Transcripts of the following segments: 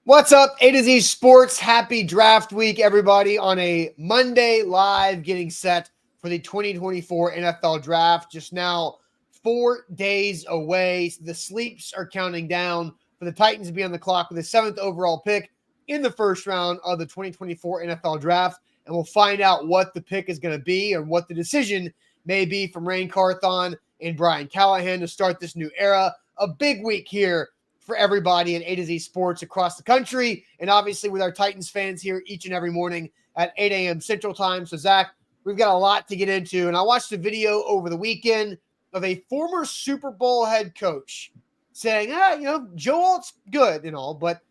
What's up, A to Z Sports? Happy draft week, everybody, on a Monday live, getting set for the 2024 NFL Draft. Just now, 4 days away. The sleeps are counting down for the Titans to be on the clock with the 7th overall pick in the first round of the 2024 NFL Draft. And we'll find out what the pick is going to be and what the decision may be from Rain Carthon and Brian Callahan to start this new era. A big week here for everybody in A to Z Sports across the country, and obviously with our Titans fans here each and every morning at 8 a.m. Central Time. So, Zach, we've got a lot to get into, and I watched a video over the weekend of a former Super Bowl head coach saying, Joe Alt's good and all, but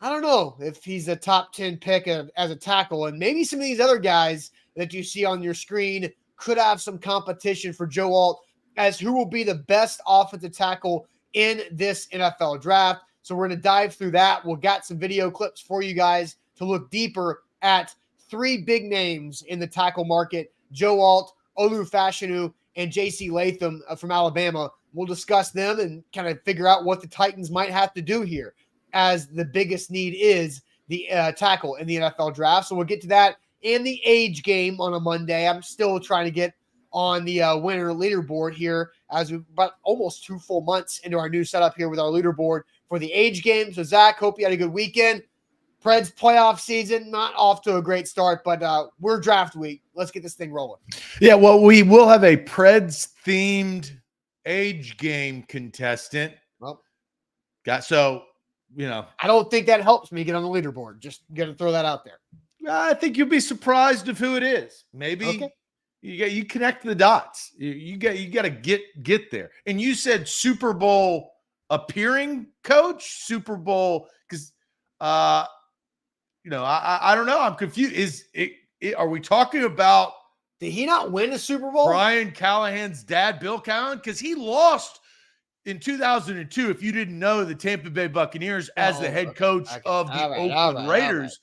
I don't know if he's a top 10 pick as a tackle, and maybe some of these other guys that you see on your screen could have some competition for Joe Alt as who will be the best offensive tackle in this NFL draft. So we're going to dive through that. We'll got some video clips for you guys to look deeper at three big names in the tackle market: Joe Alt, Olu Fashanu, and JC Latham from Alabama. We'll discuss them and kind of figure out what the Titans might have to do here, as the biggest need is the tackle in the NFL draft. So we'll get to that and the age game on a Monday. I'm still trying to get on the winner leaderboard here, as we're about almost 2 full months into our new setup here with our leaderboard for the age game. So, Zach, hope you had a good weekend. Preds playoff season, not off to a great start, but we're draft week. Let's get this thing rolling. Yeah, well, we will have a Preds-themed age game contestant. Well, I don't think that helps me get on the leaderboard. Just got to throw that out there. I think you'll be surprised of who it is. Maybe. Okay. You connect the dots. You got to get there. And you said Super Bowl appearing coach, Super Bowl, because I don't know. I'm confused. Are we talking about? Did he not win a Super Bowl? Brian Callahan's dad, Bill Callahan, because he lost in 2002. If you didn't know, the Tampa Bay Buccaneers as the head coach of the Oakland Raiders.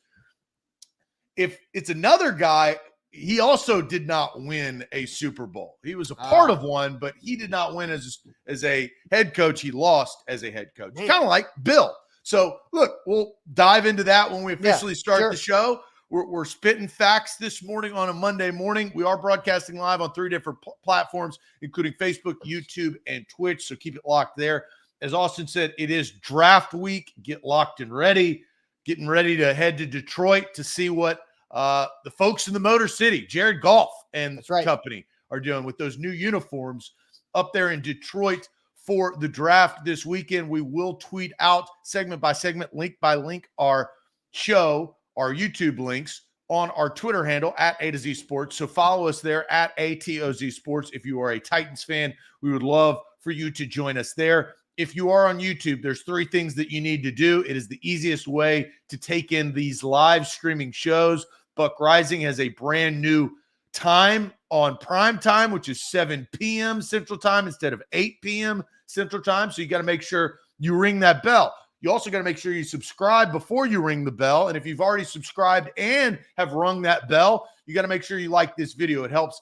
If it's another guy. He also did not win a Super Bowl. He was a part of one, but he did not win as a head coach. He lost as a head coach, kind of like Bill. So, look, we'll dive into that when we officially start the show. We're spitting facts this morning on a Monday morning. We are broadcasting live on 3 different platforms, including Facebook, YouTube, and Twitch, so keep it locked there. As Austin said, it is draft week. Get locked and ready. Getting ready to head to Detroit to see what the folks in the Motor City, Jared Goff and company, are doing with those new uniforms up there in Detroit for the draft this weekend. We will tweet out segment by segment, link by link, our show, our YouTube links on our Twitter handle at A to Z Sports. So follow us there at ATOZ Sports. If you are a Titans fan, we would love for you to join us there. If you are on YouTube, there's 3 things that you need to do. It is the easiest way to take in these live streaming shows. Buck Rising has a brand new time on prime time, which is 7 p.m. Central Time instead of 8 p.m. Central Time. So you got to make sure you ring that bell. You also got to make sure you subscribe before you ring the bell. And if you've already subscribed and have rung that bell, you got to make sure you like this video. It helps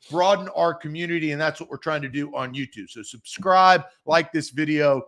broaden our community, and that's what we're trying to do on YouTube. So subscribe, like this video,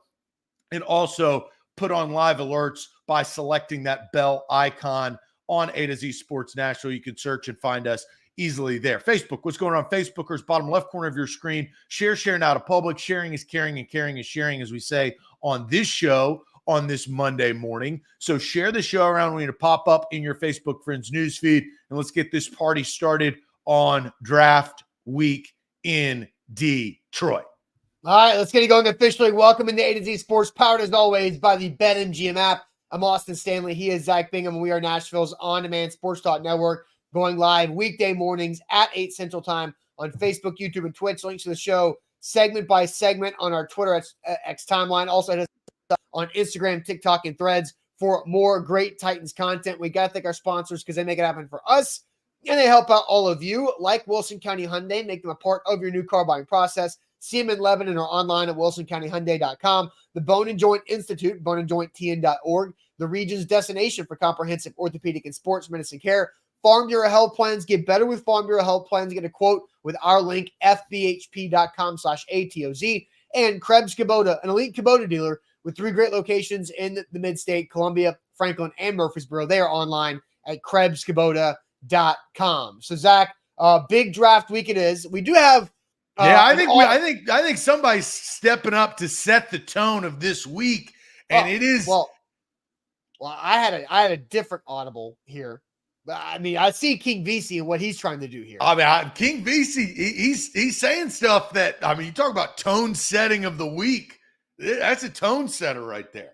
and also put on live alerts by selecting that bell icon on A to Z Sports Nashville. You can search and find us easily there. Facebook, what's going on? Facebookers, bottom left corner of your screen. Share now to public. Sharing is caring, and caring is sharing, as we say on this show on this Monday morning. So share the show around. We need to pop up in your Facebook friends newsfeed, and let's get this party started on draft week in Detroit. All right, let's get it going officially. Welcome into A to Z Sports, powered as always by the BetMGM app. I'm Austin Stanley. He is Zach Bingham, and we are Nashville's on-demand sports talk network, going live weekday mornings at 8 Central Time on Facebook, YouTube, and Twitch. Links to the show segment by segment on our Twitter X timeline. Also, hit us on Instagram, TikTok, and Threads for more great Titans content. We got to thank our sponsors because they make it happen for us, and they help out all of you, like Wilson County Hyundai. Make them a part of your new car buying process. See them in Lebanon or online at wilsoncountyhyundai.com. The Bone and Joint Institute, boneandjointtn.org, the region's destination for comprehensive orthopedic and sports medicine care. Farm Bureau Health Plans. Get better with Farm Bureau Health Plans. Get a quote with our link, fbhp.com/ATOZ. And Krebs Kubota, an elite Kubota dealer with 3 great locations in the mid-state, Columbia, Franklin, and Murfreesboro. They are online at KrebsKubota.com. So, Zach, big draft week it is. We do have I think somebody's stepping up to set the tone of this week, and it is well. I had a different audible here. I mean, I see King VC and what he's trying to do here. I mean, King VC, he's saying stuff that, I mean, you talk about tone setting of the week. That's a tone setter right there.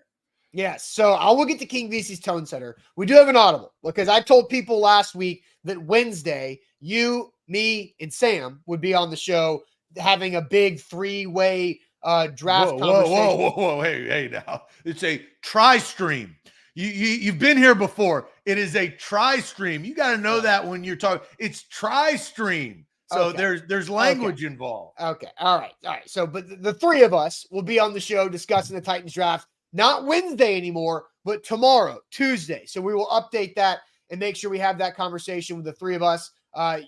Yes. So I will get to King VC's tone setter. We do have an audible because I told people last week that Wednesday, you, me, and Sam would be on the show having a big three-way draft conversation. Whoa. Hey, now. It's a tri-stream. You've been here before. It is a tri-stream. You got to know that when you're talking. It's tri-stream. So there's language involved. Okay. All right. So, but the three of us will be on the show discussing the Titans draft, not Wednesday anymore, but tomorrow, Tuesday. So we will update that and make sure we have that conversation with the three of us,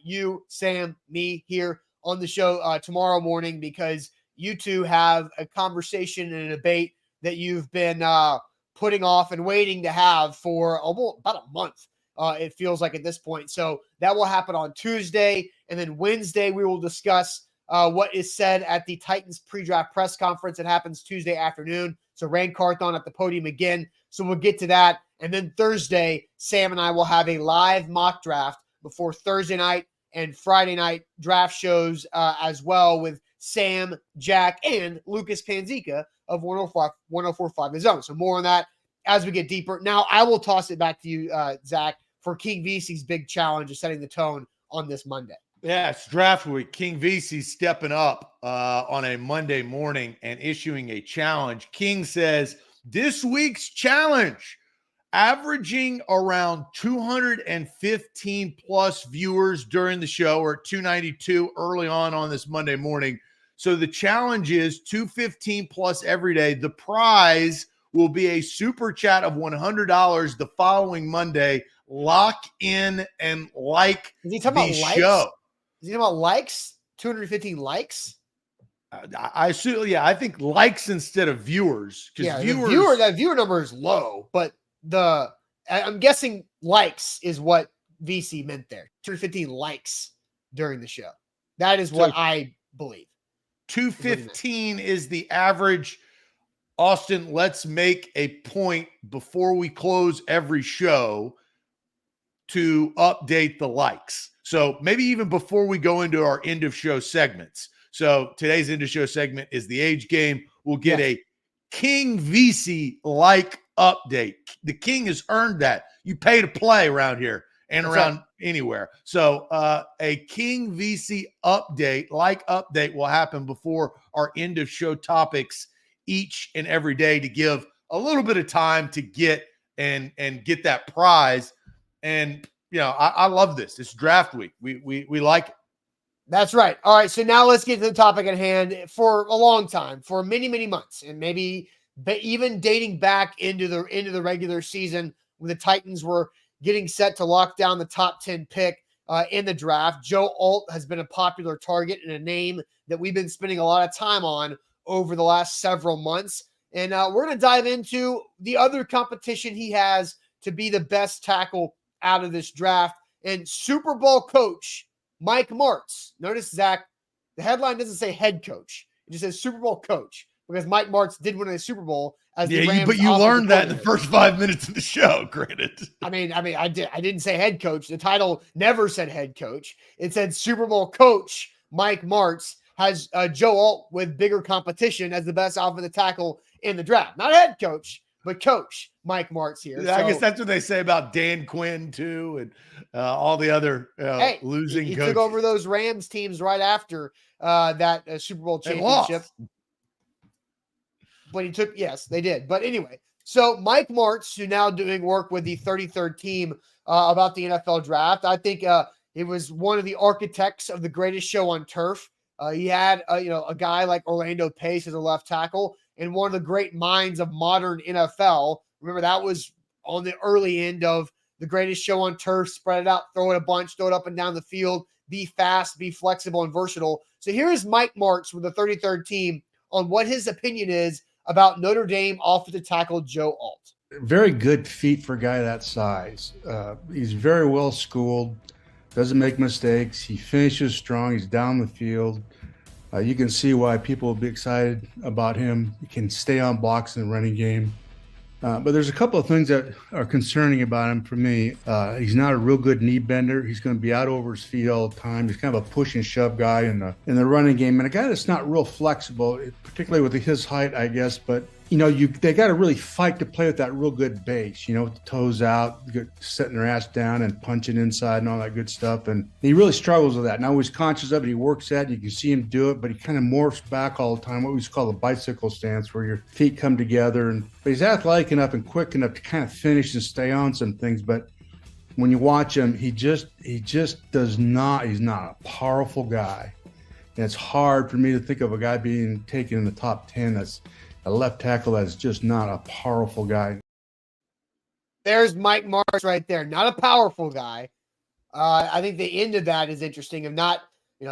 you, Sam, me here on the show tomorrow morning, because you two have a conversation and a debate that you've been putting off and waiting to have for about a month. It feels like at this point. So that will happen on Tuesday. And then Wednesday, we will discuss what is said at the Titans pre-draft press conference. It happens Tuesday afternoon. So Rand Carthon at the podium again. So we'll get to that. And then Thursday, Sam and I will have a live mock draft before Thursday night and Friday night draft shows as well with Sam, Jack, and Lucas Panzica of 104.5 The Zone. So more on that as we get deeper. Now I will toss it back to you, Zach, for King VC's big challenge of setting the tone on this Monday. Yeah, it's draft week. King VC stepping up on a Monday morning and issuing a challenge. King says, this week's challenge, averaging around 215 plus viewers during the show, or 292 early on this Monday morning. So the challenge is 215 plus every day. The prize will be a super chat of $100 the following Monday. Lock in and like the show. Is he talking about likes? 215 likes? I assume, yeah, I think likes instead of viewers. Yeah, that viewer number is low, but I'm guessing likes is what VC meant there. 215 likes during the show. That is what I believe. 215 is the average. Austin, let's make a point before we close every show to update the likes. So maybe even before we go into our end of show segments. So today's end of show segment is the age game. We'll get a King VC like update. The King has earned that. You pay to play around here and around anywhere. So a King VC update will happen before our end of show topics each and every day to give a little bit of time to get and get that prize. And you know, I love this. It's draft week. We like it. That's right. All right. So now let's get to the topic at hand. For a long time, for many, many months, and maybe even dating back into the regular season when the Titans were getting set to lock down the top 10 pick in the draft, Joe Alt has been a popular target and a name that we've been spending a lot of time on over the last several months. And we're going to dive into the other competition he has to be the best tackle out of this draft. And Super Bowl coach Mike Martz. Notice, Zach, the headline doesn't say head coach. It just says Super Bowl coach because Mike Martz did win a Super Bowl as the Rams. But you learned that in the first 5 minutes of the show, granted. I mean, I didn't say head coach. The title never said head coach. It said Super Bowl coach Mike Martz has Joe Alt with bigger competition as the best offensive tackle in the draft. Not head coach, but coach Mike Martz here. I guess that's what they say about Dan Quinn too, and all the other losing he coaches. Took over those Rams teams right after that Super Bowl championship. But they did. But anyway, so Mike Martz, who now doing work with the 33rd team about the NFL draft, I think he was one of the architects of the greatest show on turf. He had a guy like Orlando Pace as a left tackle and one of the great minds of modern NFL. Remember, that was on the early end of the greatest show on turf. Spread it out, throw it a bunch, throw it up and down the field, be fast, be flexible and versatile. So here is Mike Martz with the 33rd team on what his opinion is about Notre Dame offensive tackle Joe Alt. Very good feet for a guy that size. He's very well schooled, doesn't make mistakes. He finishes strong. He's down the field. You can see why people will be excited about him. He can stay on blocks in the running game. But there's a couple of things that are concerning about him for me. He's not a real good knee bender. He's going to be out over his feet all the time. He's kind of a push and shove guy in the running game, and a guy that's not real flexible, particularly with his height, I guess. But they got to really fight to play with that real good base. With the toes out, setting their ass down and punching inside and all that good stuff. And he really struggles with that. Now he's conscious of it. He works at it. You can see him do it, but he kind of morphs back all the time. What we call the bicycle stance, where your feet come together. But he's athletic enough and quick enough to kind of finish and stay on some things. But when you watch him, he just does not. He's not a powerful guy. And it's hard for me to think of a guy being taken in the top 10 that's a left tackle that's just not a powerful guy. There's Mike Martz right there. Not a powerful guy. I think the end of that is interesting, of not,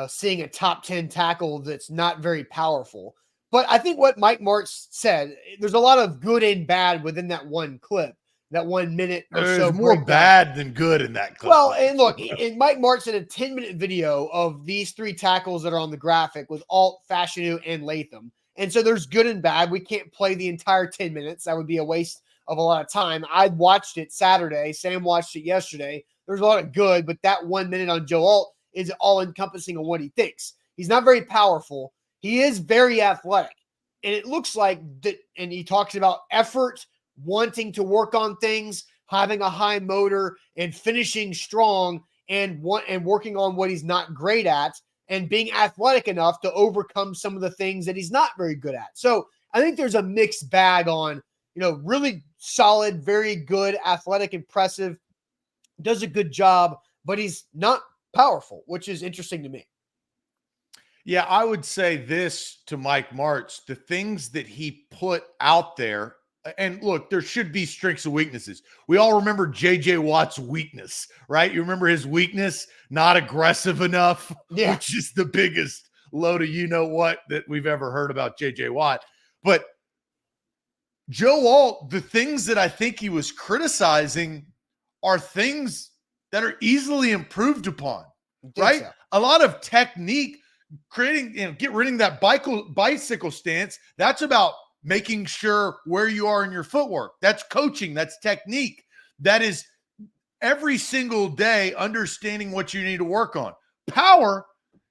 seeing a top 10 tackle that's not very powerful. But I think what Mike Martz said, there's a lot of good and bad within that one clip, that 1 minute or so. There's more bad than good in that clip. Well, and look, Mike Martz in a 10-minute video of these three tackles that are on the graphic with Alt, Fashanu, and Latham. And so there's good and bad. We can't play the entire 10 minutes. That would be a waste of a lot of time. I watched it Saturday. Sam watched it yesterday. There's a lot of good, but that 1 minute on Joe Alt is all encompassing of what he thinks. He's not very powerful. He is very athletic. And it looks like that. And he talks about effort, wanting to work on things, having a high motor, and finishing strong, and working on what he's not great at, and being athletic enough to overcome some of the things that he's not very good at. So I think there's a mixed bag on, really solid, very good, athletic, impressive, does a good job, but he's not powerful, which is interesting to me. Yeah, I would say this to Mike Martz, the things that he put out there. And look, there should be strengths and weaknesses. We all remember J.J. Watt's weakness, right? You remember his weakness? Not aggressive enough, which is the biggest load of you-know-what that we've ever heard about J.J. Watt. But Joe Alt, the things that I think he was criticizing are things that are easily improved upon, right? So. A lot of technique, getting rid of that bicycle stance, that's about making sure where you are in your footwork. That's coaching. That's technique. That is every single day understanding what you need to work on. Power.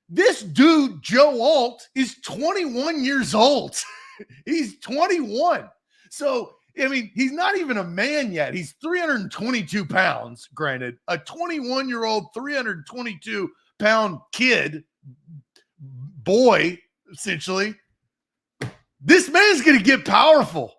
This dude, Joe Alt, is 21 years old. He's 21. So, he's not even a man yet. He's 322 pounds, granted. A 21-year-old, 322-pound kid, boy, essentially. This man's going to get powerful.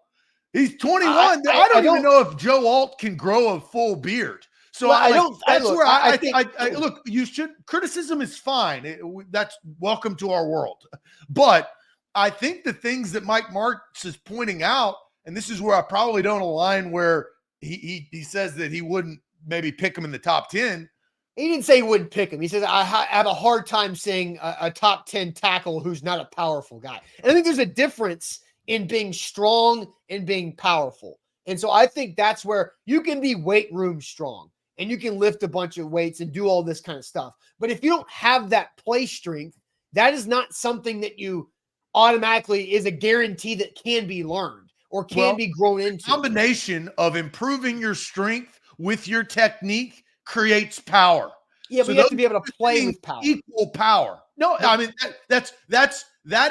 He's 21. I don't even know if Joe Alt can grow a full beard. So look, you should, criticism is fine. That's welcome to our world. But I think the things that Mike Martz is pointing out, and this is where I probably don't align, where he says that he wouldn't maybe pick him in the top 10. He didn't say he wouldn't pick him. He says, I have a hard time seeing a top 10 tackle who's not a powerful guy. And I think there's a difference in being strong and being powerful. And so I think that's where you can be weight room strong and you can lift a bunch of weights and do all this kind of stuff. But if you don't have that play strength, that is not something that you automatically is a guarantee that can be learned or can be grown into. The combination of improving your strength with your technique creates power. Yeah, but you have to be able to play with power. Equal power. No, that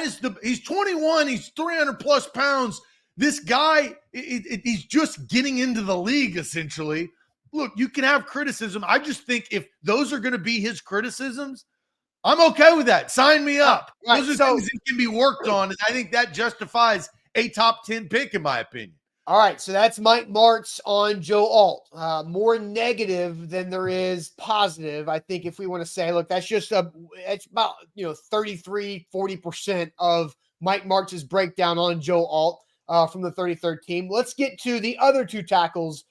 is he's 21, he's 300 plus pounds. This guy, he's just getting into the league, essentially. Look, you can have criticism. I just think if those are going to be his criticisms, I'm okay with that. Sign me up. Right. Those are things that can be worked on, and I think that justifies a top 10 pick, in my opinion. All right, so that's Mike Martz on Joe Alt. More negative than there is positive. I think if we want to say, look, that's just it's about 33-40% of Mike Martz's breakdown on Joe Alt from the 33rd team. Let's get to the other two tackles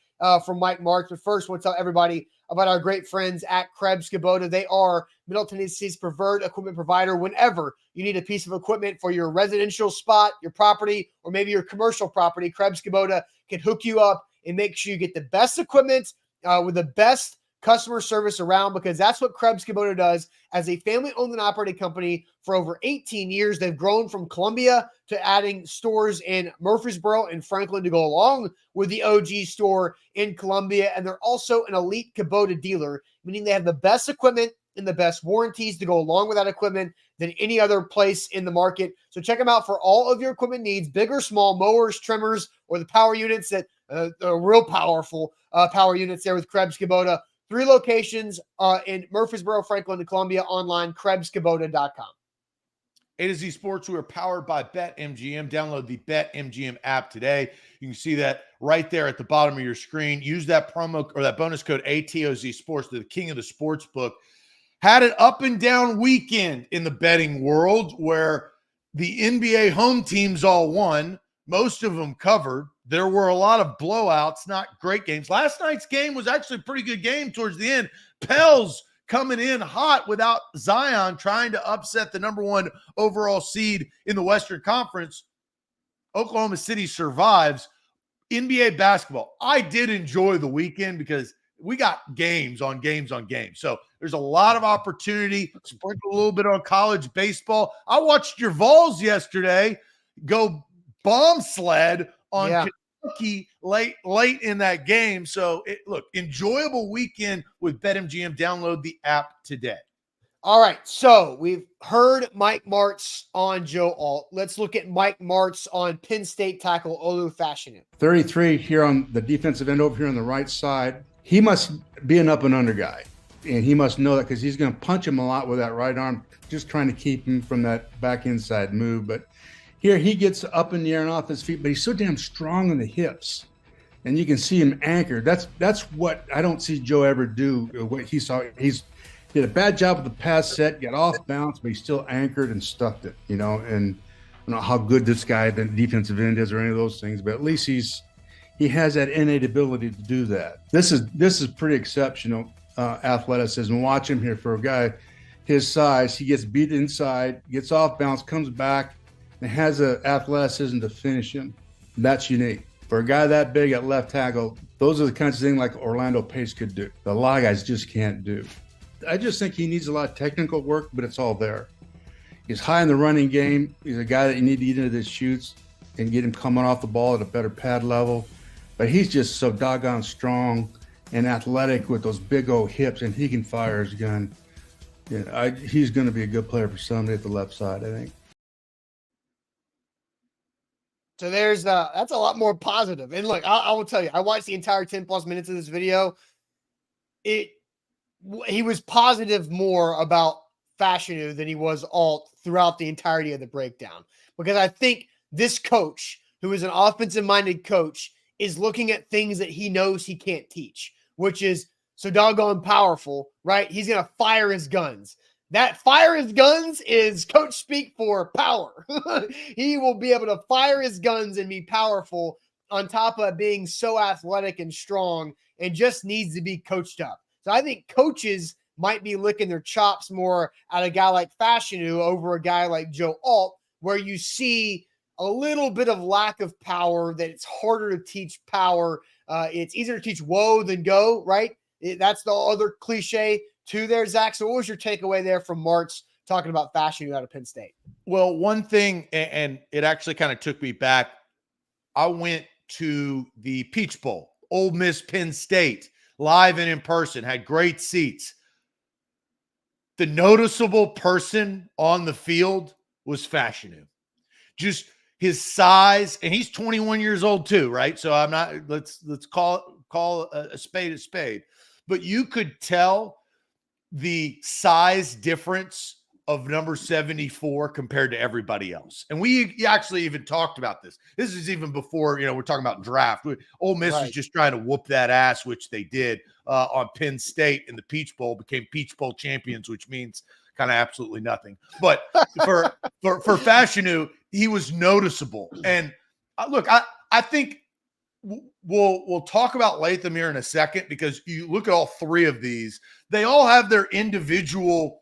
from Mike Martz. But first, we'll tell everybody about our great friends at Krebs Kubota. They are Middle Tennessee's preferred equipment provider whenever you need a piece of equipment for your residential spot, your property, or maybe your commercial property. Krebs Kubota can hook you up and make sure you get the best equipment with the best customer service around, because that's what Krebs Kubota does as a family-owned and operated company for over 18 years. They've grown from Columbia to adding stores in Murfreesboro and Franklin to go along with the OG store in Columbia. And they're also an elite Kubota dealer, meaning they have the best equipment and the best warranties to go along with that equipment than any other place in the market. So check them out for all of your equipment needs, big or small, mowers, trimmers, or the power units that are real powerful power units there with Krebs Kubota. 3 locations in Murfreesboro, Franklin, and Columbia. Online, KrebsKubota.com. A to Z Sports, we are powered by BetMGM. Download the BetMGM app today. You can see that right there at the bottom of your screen. Use that promo or that bonus code ATOZ Sports, to the king of the sports book. Had an up and down weekend in the betting world where the NBA home teams all won. Most of them covered. There were a lot of blowouts, not great games. Last night's game was actually a pretty good game towards the end. Pels coming in hot without Zion, trying to upset the number 1 overall seed in the Western Conference. Oklahoma City survives. NBA basketball, I did enjoy the weekend because we got games on games on games. So there's a lot of opportunity. Sprinkle a little bit on college baseball. I watched your Vols yesterday go bomb sled on Kentucky late in that game. So look, enjoyable weekend with BetMGM. Download the app today. All right, so we've heard Mike Martz on Joe Alt. Let's look at Mike Martz on Penn State tackle Olu Fashanu. 33 here on the defensive end over here on the right side. He must be an up and under guy, and he must know that because he's going to punch him a lot with that right arm, just trying to keep him from that back inside move. But here he gets up in the air and off his feet, but he's so damn strong in the hips, and you can see him anchored. That's what I don't see Joe ever do. What he saw, he did a bad job with the pass set, got off balance, but he's still anchored and stuffed it, And I don't know how good this guy, the defensive end, is or any of those things, but at least he has that innate ability to do that. This is pretty exceptional athleticism. Watch him here for a guy his size. He gets beat inside, gets off balance, comes back, and has the athleticism to finish him. That's unique. For a guy that big at left tackle, those are the kinds of things like Orlando Pace could do. A lot of guys just can't do. I just think he needs a lot of technical work, but it's all there. He's high in the running game. He's a guy that you need to get into the shoots and get him coming off the ball at a better pad level. But he's just so doggone strong and athletic with those big old hips, and he can fire his gun. He's going to be a good player for Sunday at the left side, I think. So that's a lot more positive. And look, I will tell you, I watched the entire 10+ minutes of this video. He was positive more about Fashanu than he was Alt throughout the entirety of the breakdown. Because I think this coach, who is an offensive-minded coach, is looking at things that he knows he can't teach, which is so doggone powerful, right? He's going to fire his guns. That fire his guns is coach speak for power. He will be able to fire his guns and be powerful on top of being so athletic and strong, and just needs to be coached up. So I think coaches might be licking their chops more at a guy like Fashanu over a guy like Joe Alt, where you see a little bit of lack of power, that it's harder to teach power. It's easier to teach whoa than go, right? That's the other cliche too there, Zach. So what was your takeaway there from Martz talking about Fashanu out of Penn State? Well, one thing, and it actually kind of took me back. I went to the Peach Bowl, Ole Miss Penn State, live and in person, had great seats. The noticeable person on the field was Fashanu. Just his size, and he's 21 years old too, right? So I'm not, let's call a spade a spade. But you could tell the size difference of number 74 compared to everybody else. And we actually even talked about this. This is even before, we're talking about draft. Ole Miss was just trying to whoop that ass, which they did on Penn State in the Peach Bowl, became Peach Bowl champions, which means kind of absolutely nothing. But for Fashanu, he was noticeable. And look, I think we'll talk about Latham here in a second, because you look at all 3 of these, they all have their individual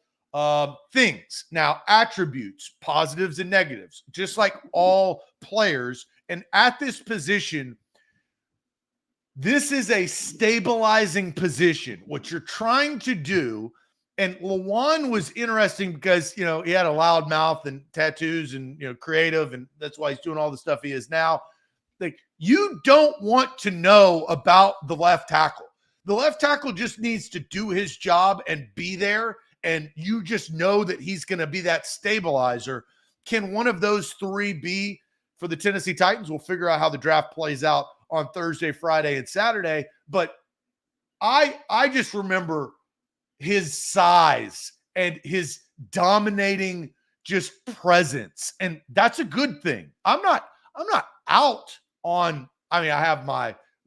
things. Now, attributes, positives and negatives, just like all players. And at this position, This is a stabilizing position. What you're trying to do, and Lawan was interesting because, he had a loud mouth and tattoos and, creative, and that's why he's doing all the stuff he is now. Like, you don't want to know about the left tackle. The left tackle just needs to do his job and be there, and you just know that he's going to be that stabilizer. Can one of those three be for the Tennessee Titans? We'll figure out how the draft plays out on Thursday, Friday, and Saturday. But I just remember his size and his dominating just presence, and that's a good thing. I'm not out on. I mean, I have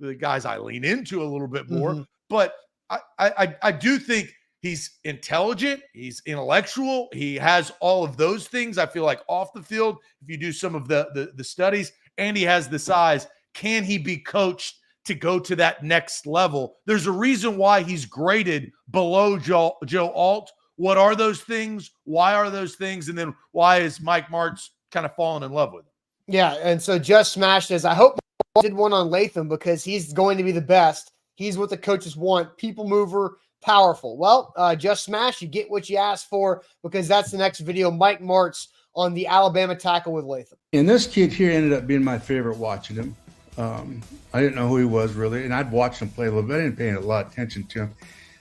the guys I lean into a little bit more, but I do think he's intelligent, he's intellectual, he has all of those things. I feel like off the field, if you do some of the studies, and he has the size. Can he be coached to go to that next level? There's a reason why he's graded below Joe Alt. What are those things? Why are those things? And then why is Mike Martz kind of falling in love with him? Yeah, and so Just Smashed is, I hope did one on Latham because he's going to be the best. He's what the coaches want. People mover, powerful. Well, Just Smash, you get what you asked for because that's the next video. Mike Martz on the Alabama tackle with Latham. And this kid here ended up being my favorite watching him. I didn't know who he was really, and I'd watched him play a little bit. I didn't pay a lot of attention to him.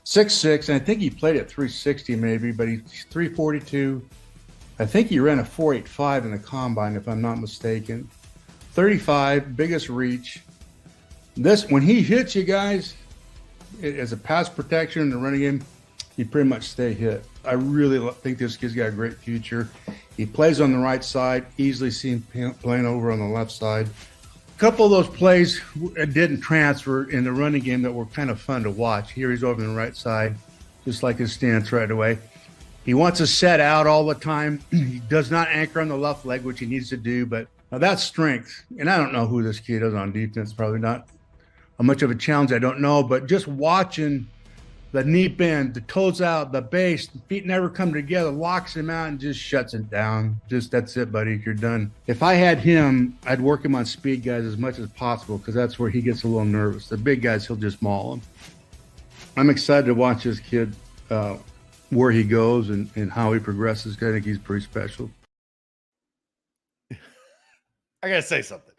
6'6", and I think he played at 360 maybe, but he's 342. I think he ran a 4.85 in the combine, if I'm not mistaken. 35, biggest reach. When he hits you guys, as a pass protection in the running game, you pretty much stay hit. I really think this kid's got a great future. He plays on the right side, easily seen playing over on the left side. A couple of those plays didn't transfer in the running game that were kind of fun to watch. Here he's over on the right side, just like his stance right away. He wants to set out all the time. He does not anchor on the left leg, which he needs to do, but that's strength. And I don't know who this kid is on defense, probably not much of a challenge, I don't know, but just watching the knee bend, the toes out, the base, the feet never come together, locks him out and just shuts it down. Just, that's it, buddy, you're done. If I had him, I'd work him on speed guys as much as possible because that's where he gets a little nervous. The big guys, he'll just maul them. I'm excited to watch this kid, where he goes and how he progresses. I think he's pretty special. I got to say something.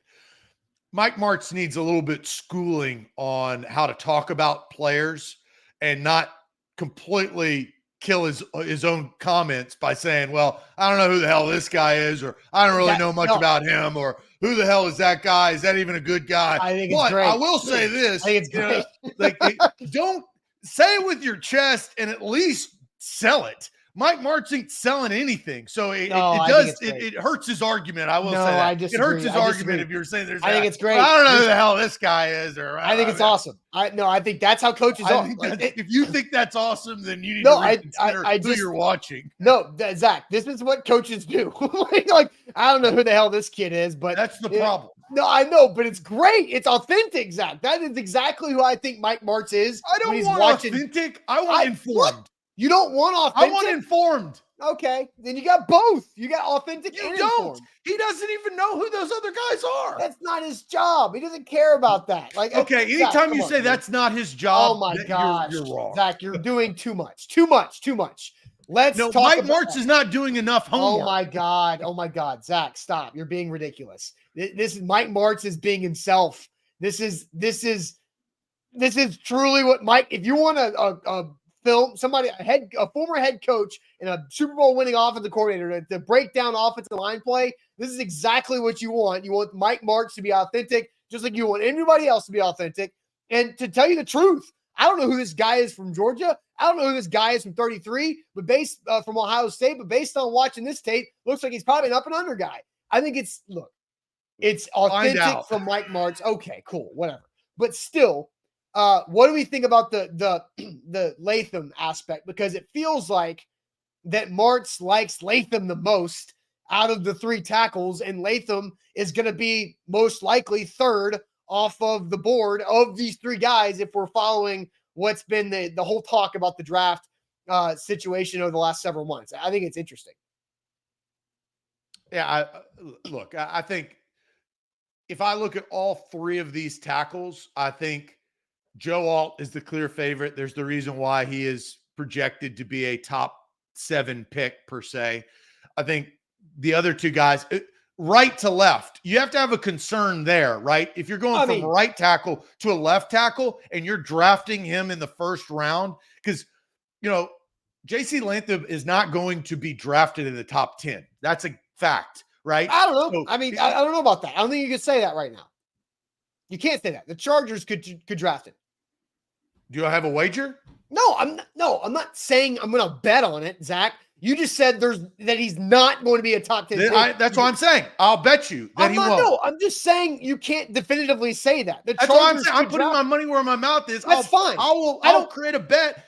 Mike Martz needs a little bit schooling on how to talk about players and not completely kill his own comments by saying, well, I don't know who the hell this guy is, or I don't really know much about him, or who the hell is that guy? Is that even a good guy? I think it's great. I will say this. I think it's great. Don't say it with your chest and at least sell it. Mike Martz ain't selling anything, so it hurts his argument. I will say that. It hurts his argument if you're saying there's. I think it's great. I don't know who the hell this guy is, or I think it's awesome. I think that's how coaches are. If you think that's awesome, then you need to reconsider who you're watching. No, Zach, this is what coaches do. like I don't know who the hell this kid is, but that's the problem. No, I know, but it's great. It's authentic, Zach. That is exactly who I think Mike Martz is. I don't want authentic. I want informed. What? You don't want authentic? I want informed. Okay, then you got both. You got authentic and informed. He doesn't even know who those other guys are. That's not his job. He doesn't care about that. Like, okay, anytime you say that's not his job, oh my gosh, you're wrong. Zach, you're doing too much. Too much. Let's talk. Mike Martz is not doing enough homework. Oh my God, Zach, stop! You're being ridiculous. This is Mike Martz is being himself. This is truly what Mike. If you want a film somebody, a former head coach and a Super Bowl winning offensive coordinator to break down offensive line play, this is exactly what you want. You want Mike Martz to be authentic, just like you want everybody else to be authentic. And to tell you the truth, I don't know who this guy is from Georgia. I don't know who this guy is from 33, but based from Ohio State, but based on watching this tape, looks like he's probably an up and under guy. I think it's authentic from Mike Martz. Okay, cool, whatever. But still, what do we think about the Latham aspect? Because it feels like that Martz likes Latham the most out of the three tackles, and Latham is going to be most likely third off of the board of these three guys if we're following what's been the whole talk about the draft situation over the last several months. I think it's interesting. Yeah, I think if I look at all three of these tackles, I think Joe Alt is the clear favorite. There's the reason why he is projected to be a top 7 pick per se. I think the other two guys, right to left, you have to have a concern there, right? If you're going from right tackle to a left tackle and you're drafting him in the first round, because, J.C. Latham is not going to be drafted in the top 10. That's a fact, right? I don't know. So, I don't know about that. I don't think you can say that right now. You can't say that. The Chargers could draft him. Do I have a wager? No, I'm not saying I'm going to bet on it, Zach. You just said that he's not going to be a top 10 pick. That's what I'm saying. I'll bet you that he won't. No, I'm just saying you can't definitively say that. That's what I'm saying. I'm putting my money where my mouth is. That's fine. I'll create a bet.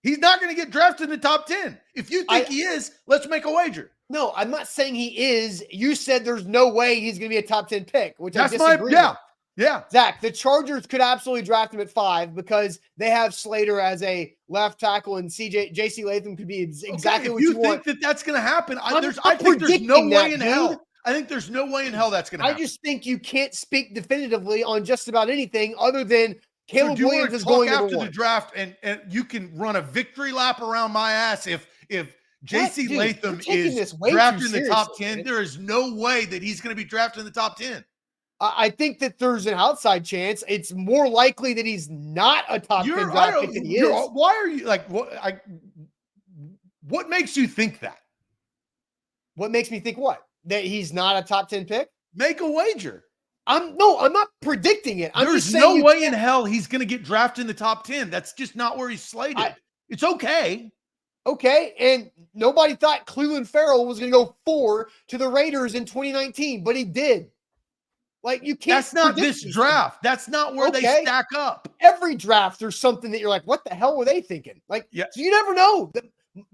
He's not going to get drafted in the top 10. If you think he is, let's make a wager. No, I'm not saying he is. You said there's no way he's going to be a top 10 pick, which I disagree with. Yeah. Zach, the Chargers could absolutely draft him at 5 because they have Slater as a left tackle and J.C. Latham could be exactly what you want. If you think that's going to happen, I think there's no way in hell. I think there's no way in hell that's going to happen. I just think you can't speak definitively on just about anything other than Caleb Williams is going after the draft, and you can run a victory lap around my ass if J.C. Latham is drafted in the top 10. There is no way that he's going to be drafted in the top 10. I think that there's an outside chance. It's more likely that he's not a top 10 draft pick than he is. Why are you like what? What makes you think that? What makes me think what? That he's not a top 10 pick? Make a wager. I'm not predicting it. There's no way in hell he's going to get drafted in the top 10. That's just not where he's slated. It's okay. Okay, and nobody thought Cleveland Farrell was going to go 4 to the Raiders in 2019, but he did. Like, you can't. That's not this draft. That's not where they stack up. Every draft, there's something that you're like, what the hell were they thinking? Like, so you never know.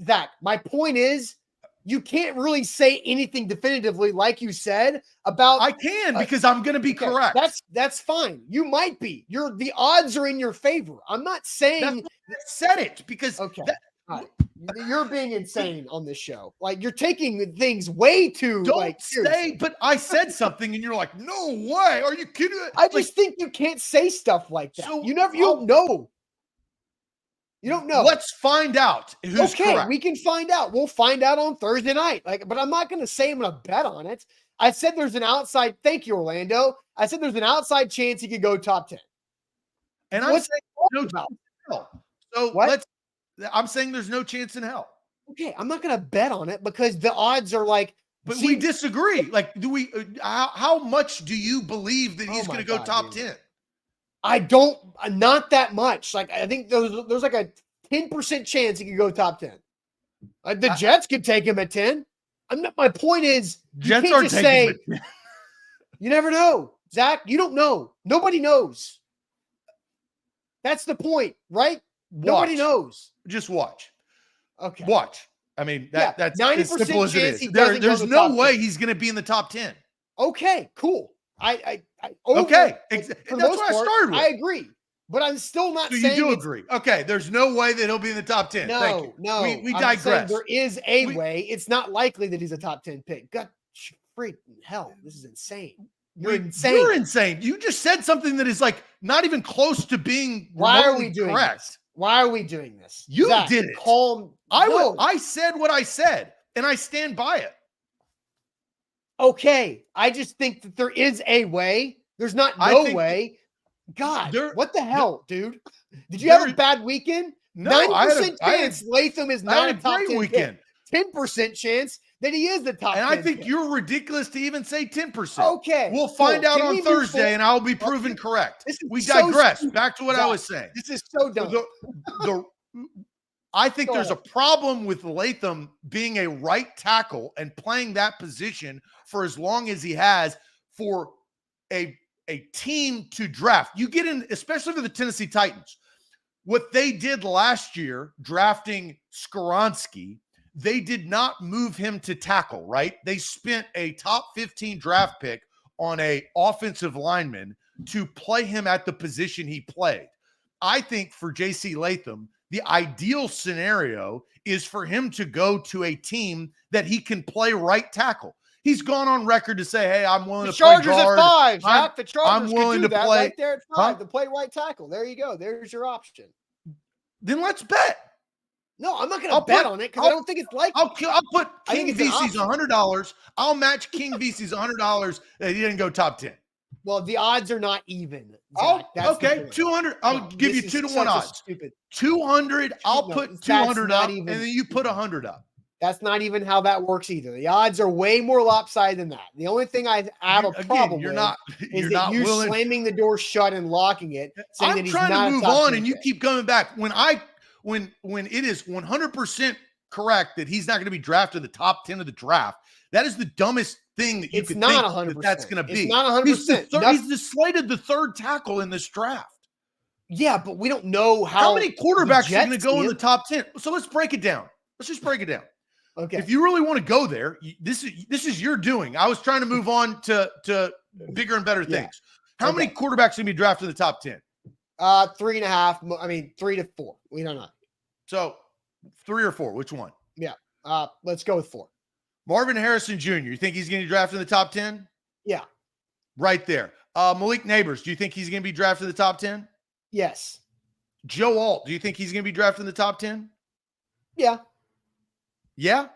Zach, my point is, you can't really say anything definitively, like you said, about. I can because I'm going to be correct. That's fine. You might be. The odds are in your favor. I'm not saying. Said it because. Okay. You're being insane on this show. Like, you're taking things way too. But I said something and you're like, no way. Are you kidding? I just think you can't say stuff like that. So you don't know. You don't know. Let's find out who's correct. We can find out. We'll find out on Thursday night. But I'm not going to say I'm going to bet on it. I said there's an outside. Thank you, Orlando. I said there's an outside chance he could go top 10. And I'm saying no chance in hell. So I'm saying there's no chance in hell. Okay, I'm not going to bet on it because the odds are like. But we disagree. Like, do we? How much do you believe that he's going to go top 10? I don't. Not that much. Like, I think there's like a 10% chance he could go top 10. The Jets could take him at 10. My point is, Jets can't just say. You never know, Zach. You don't know. Nobody knows. That's the point, right? Nobody knows. Just watch. Okay. Watch. I mean, that's 90% as simple as it is. There's no way he's going to be in the top 10. Okay, cool. That's what I started with. I agree. But I'm still not saying. You do agree. Okay, there's no way that he'll be in the top 10. Thank you. No. We digress. There is a way. It's not likely that he's a top 10 pick. God freaking hell. This is insane. You're insane. You're insane. You just said something that is like not even close to being Why are we doing correct. This? Why are we doing this? You Zach, did it. Calm. I said what I said, and I stand by it. Okay. I just think that there is a way. There's not no way. God, what the hell, dude? Did you have a bad weekend? No, 90% chance Latham is not a top 10 weekend. 10% chance that he is the top 10 And I think pick. you're ridiculous to even say 10%. Okay. We'll find out on Thursday, and I'll be proven correct. We digress. Back to what I was saying. This is so dumb. I think there's a problem with Latham being a right tackle and playing that position for as long as he has for a team to draft. You get in, especially for the Tennessee Titans, what they did last year, drafting Skoronski, they did not move him to tackle, right? They spent a top 15 draft pick on a offensive lineman to play him at the position he played. I think for J.C. Latham, the ideal scenario is for him to go to a team that he can play right tackle. He's gone on record to say, "Hey, I'm willing The to play Chargers guard. at 5, Zach. The Chargers I'm willing could do to that play right there at 5. Huh? To play right tackle. There you go. There's your option. Then let's bet. No, I'm not going to bet on it because I don't think it's likely. I'll put King it's an VC's option. $100. I'll match King VC's $100 that he didn't go top 10. Well, the odds are not even. Oh, okay. 200. I'll give you 2 to 1 odds. Stupid. 200. I'll put 200 up, and then you put 100 up. That's not even how that works either. The odds are way more lopsided than that. The only thing I have a problem with is that you slamming the door shut and locking it. I'm trying to move on, and you keep coming back. When it is 100% correct that he's not going to be drafted in the top 10 of the draft, that is the dumbest thing that you could think 100%. That's going to be. It's not 100%. He's slated the third tackle in this draft. Yeah, but we don't know how many quarterbacks are going to go in the top 10. So let's break it down. Let's just break it down. Okay. If you really want to go there, this is your doing. I was trying to move on to bigger and better things. How many quarterbacks going to be drafted in the top 10? 3.5. I mean, 3 to 4. We don't know. So 3 or 4. Which one? Yeah. Let's go with 4. Marvin Harrison Jr. You think he's going to be drafted in the top 10? Yeah. Right there. Malik Neighbors. Do you think he's going to be drafted in the top 10? Yes. Joe Alt. Do you think he's going to be drafted in the top 10? Yeah. Yeah?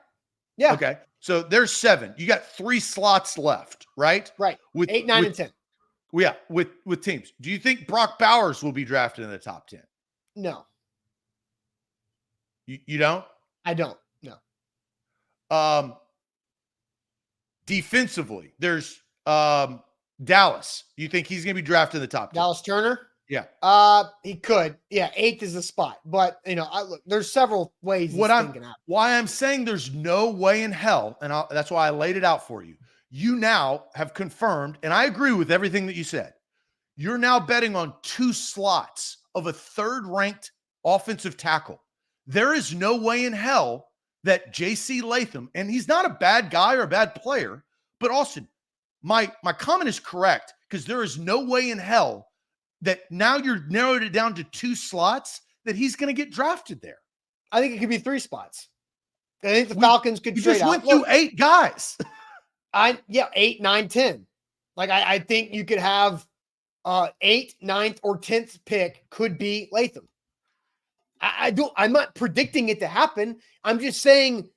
Yeah. Okay. So there's 7. You got 3 slots left, right? Right. With 8, 9, and 10. Yeah, with teams. Do you think Brock Bowers will be drafted in the top 10? No. You don't? I don't. No. Defensively, there's Dallas. You think he's going to be drafted in the top 10? Dallas Turner? Yeah. He could. Yeah, 8th is the spot. But, look, there's several ways why I'm saying there's no way in hell, and that's why I laid it out for you. You now have confirmed, and I agree with everything that you said. You're now betting on 2 slots of a 3rd-ranked offensive tackle. There is no way in hell that J.C. Latham, and he's not a bad guy or a bad player, but Austin, my comment is correct because there is no way in hell that now you're narrowed it down to 2 slots that he's going to get drafted there. I think it could be 3 spots. I think the Falcons could trade out. You just went through 8 guys. 8, 9, 10. Like I think you could have 8th, 9th, or 10th pick could be Latham. I'm not predicting it to happen. I'm just saying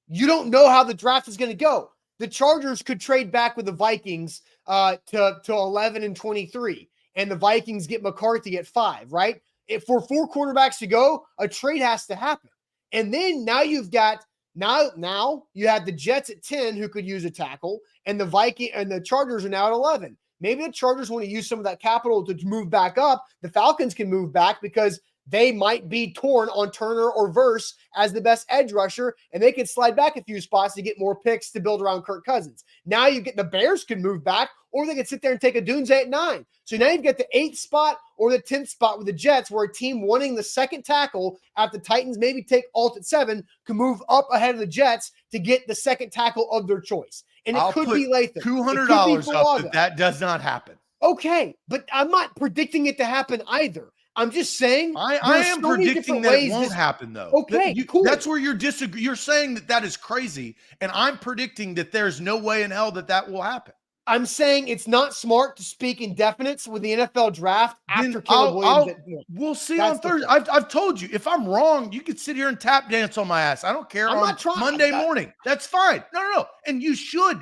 you don't know how the draft is going to go. The Chargers could trade back with the Vikings to 11 and 23, and the Vikings get McCarthy at 5, right? If for 4 quarterbacks to go, a trade has to happen. And then now you've got now you have the Jets at 10 who could use a tackle, and the Chargers are now at 11. Maybe the Chargers want to use some of that capital to move back up. The Falcons can move back because they might be torn on Turner or Verse as the best edge rusher, and they can slide back a few spots to get more picks to build around Kirk Cousins. Now you get the Bears can move back, or they can sit there and take a Dunze at 9. So now you've got the 8th spot or the 10th spot with the Jets, where a team wanting the 2nd tackle at the Titans maybe take Alt at 7 can move up ahead of the Jets to get the 2nd tackle of their choice. And it could be Latham. $200 up that does not happen. Okay, but I'm not predicting it to happen either. I'm just saying I am predicting that it won't happen, though. Okay, cool. That's where you're disagreeing. You're saying that is crazy, and I'm predicting that there's no way in hell that will happen. I'm saying it's not smart to speak indefinites with the NFL draft after Caleb Williams. We'll see on Thursday. I've told you, if I'm wrong, you could sit here and tap dance on my ass. I don't care. I'm not trying. Monday morning. That's fine. No. And you should.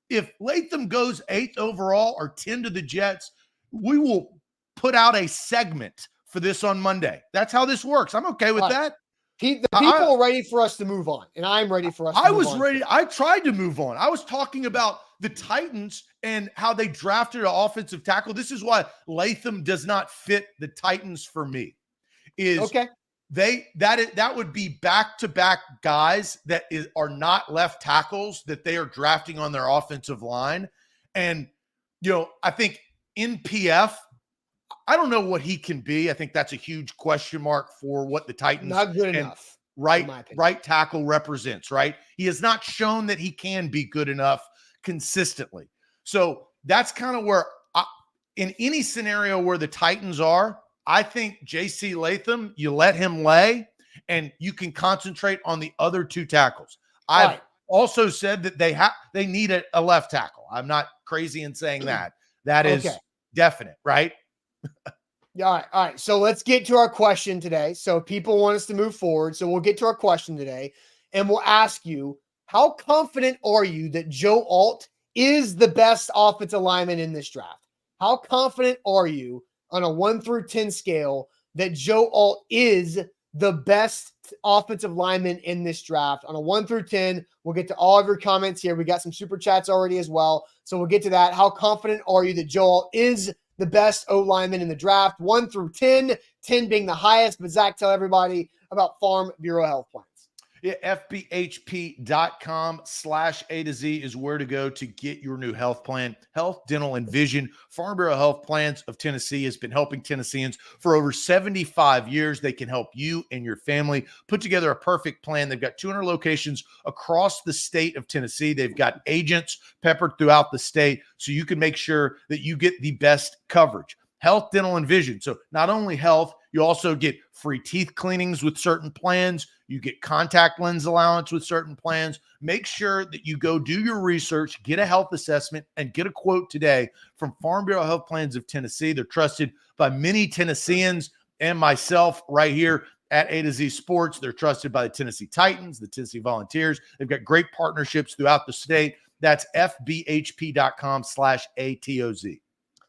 If Latham goes 8th overall or 10 to the Jets, we will put out a segment for this on Monday. That's how this works. I'm okay with that. The people are ready for us to move on, and I'm ready for us to move on. I was ready. I tried to move on. I was talking about the Titans and how they drafted an offensive tackle. This is why Latham does not fit the Titans for me. That would be back-to-back guys that are not left tackles that they are drafting on their offensive line. And, I think in PF, I don't know what he can be. I think that's a huge question mark for what the Titans not good enough. Right tackle represents, right? He has not shown that he can be good enough consistently. So that's kind of where in any scenario where the Titans are, I think J.C. Latham, you let him lay and you can concentrate on the other 2 tackles. I've also said that they need a left tackle. I'm not crazy in saying that. That is definite, right? Yeah. All right. So let's get to our question today. So people want us to move forward. So we'll get to our question today, and we'll ask you, how confident are you that Joe Alt is the best offensive lineman in this draft? How confident are you on a 1 through 10 scale that Joe Alt is the best offensive lineman in this draft? On a 1 through 10, we'll get to all of your comments here. We got some super chats already as well. So we'll get to that. How confident are you that Joe Alt is the best O lineman in the draft? 1 through 10, 10 being the highest. But Zach, tell everybody about Farm Bureau Health Plans. Yeah, FBHP.com/A to Z is where to go to get your new health plan. Health, dental, and vision. Farm Bureau Health Plans of Tennessee has been helping Tennesseans for over 75 years. They can help you and your family put together a perfect plan. They've got 200 locations across the state of Tennessee. They've got agents peppered throughout the state so you can make sure that you get the best coverage. Health, dental, and vision. So not only health, you also get free teeth cleanings with certain plans. You get contact lens allowance with certain plans. Make sure that you go do your research, get a health assessment, and get a quote today from Farm Bureau Health Plans of Tennessee. They're trusted by many Tennesseans and myself right here at A to Z Sports. They're trusted by the Tennessee Titans, the Tennessee Volunteers. They've got great partnerships throughout the state. That's FBHP.com/ATOZ.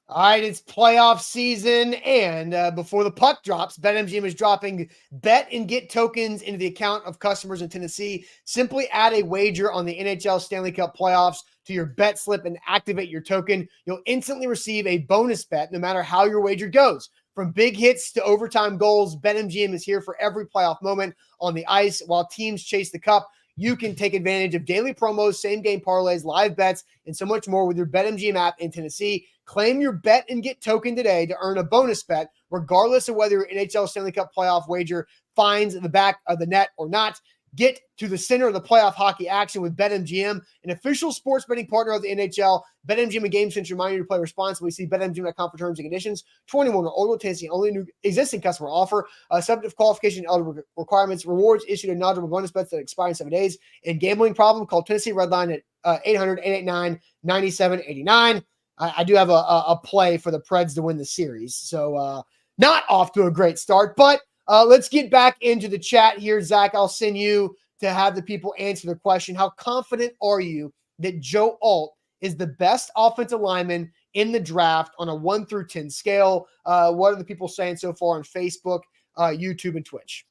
All right, it's playoff season, and before the puck drops, BetMGM is dropping bet and get tokens into the account of customers in Tennessee. Simply add a wager on the NHL Stanley Cup playoffs to your bet slip and activate your token. You'll instantly receive a bonus bet no matter how your wager goes. From big hits to overtime goals, BetMGM is here for every playoff moment on the ice while teams chase the cup. You can take advantage of daily promos, same-game parlays, live bets, and so much more with your BetMGM app in Tennessee. Claim your bet and get token today to earn a bonus bet, regardless of whether your NHL Stanley Cup playoff wager finds the back of the net or not. Get to the center of the playoff hockey action with BetMGM, an official sports betting partner of the NHL. BetMGM and GameSense remind you to play responsibly. See BetMGM.com for terms and conditions. 21 or older, Tennessee only new existing customer offer. Subject to qualification and eligible requirements. Rewards issued in non-double bonus bets that expire in 7 days. And gambling problem? Call Tennessee Redline at 800-889-9789. I do have a play for the Preds to win the series. So not off to a great start, but let's get back into the chat here. Zach, I'll send you to have the people answer the question. How confident are you that Joe Alt is the best offensive lineman in the draft on a 1 through 10 scale? What are the people saying so far on Facebook, YouTube, and Twitch?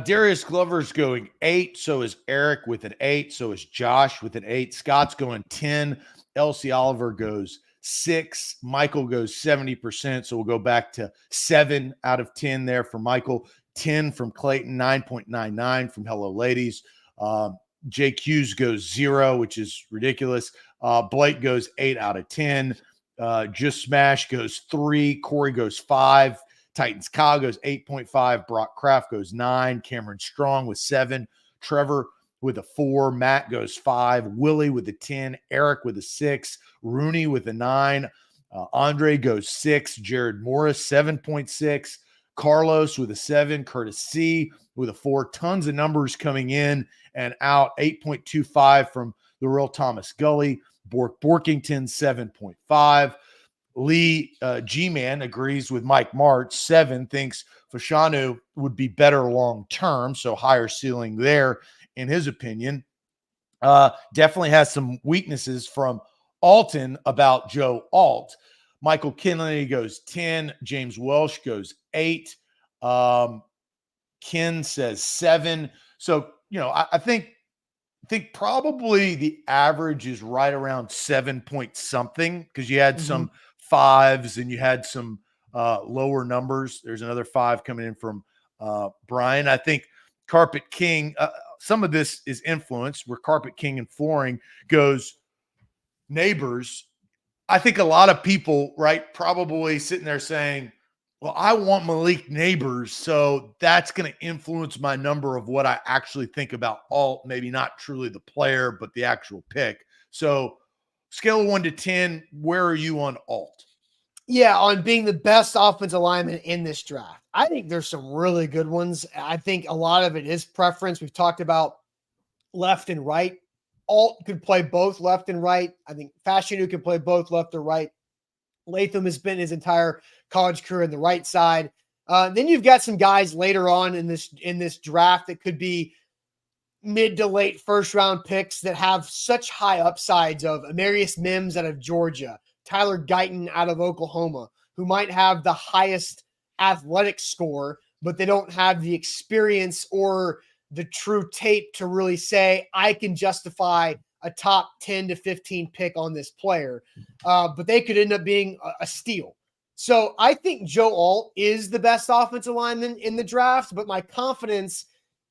Darius Glover's going 8. So is Eric with an 8. So is Josh with an 8. Scott's going 10. Elsie Oliver goes 6. Michael goes 70%. So we'll go back to 7 out of 10 there for Michael. 10 from Clayton, 9.99 from Hello Ladies. JQ's goes 0, which is ridiculous. Blake goes 8 out of 10. Just Smash goes 3. Corey goes 5. Titans Kyle goes 8.5. Brock Kraft goes 9. Cameron Strong with 7. Trevor with a 4. Matt goes 5. Willie with a 10. Eric with a 6. Rooney with a 9. Andre goes 6. Jared Morris, 7.6. Carlos with a 7. Curtis C with a 4. Tons of numbers coming in and out. 8.25 from the real Thomas Gully. Borkington, 7.5. Lee G-Man agrees with Mike Martz, 7. Thinks Fashanu would be better long-term, so higher ceiling there in his opinion. Definitely has some weaknesses from Alton about Joe Alt. Michael Kennedy goes 10. James Welsh goes 8. Ken says 7. So, I think probably the average is right around 7 point something because you had some 5s and you had some lower numbers. There's another 5 coming in from Brian. I think Carpet King, some of this is influenced where Carpet King and Flooring goes Neighbors. I think a lot of people, right, probably sitting there saying, well, I want Malik Neighbors, so that's going to influence my number of what I actually think about Alt, maybe not truly the player, but the actual pick. So scale of 1 to 10, where are you on Alt? Yeah, on being the best offensive lineman in this draft. I think there's some really good ones. I think a lot of it is preference. We've talked about left and right. Alt could play both left and right. I think Fashanu can play both left or right. Latham has been his entire college career in the right side. Then you've got some guys later on in this draft that could be mid to late first round picks that have such high upsides of Amarius Mims out of Georgia, Tyler Guyton out of Oklahoma, who might have the highest athletic score, but they don't have the experience or the true tape to really say, I can justify a top 10 to 15 pick on this player. But they could end up being a steal. So I think Joe Alt is the best offensive lineman in the draft, but my confidence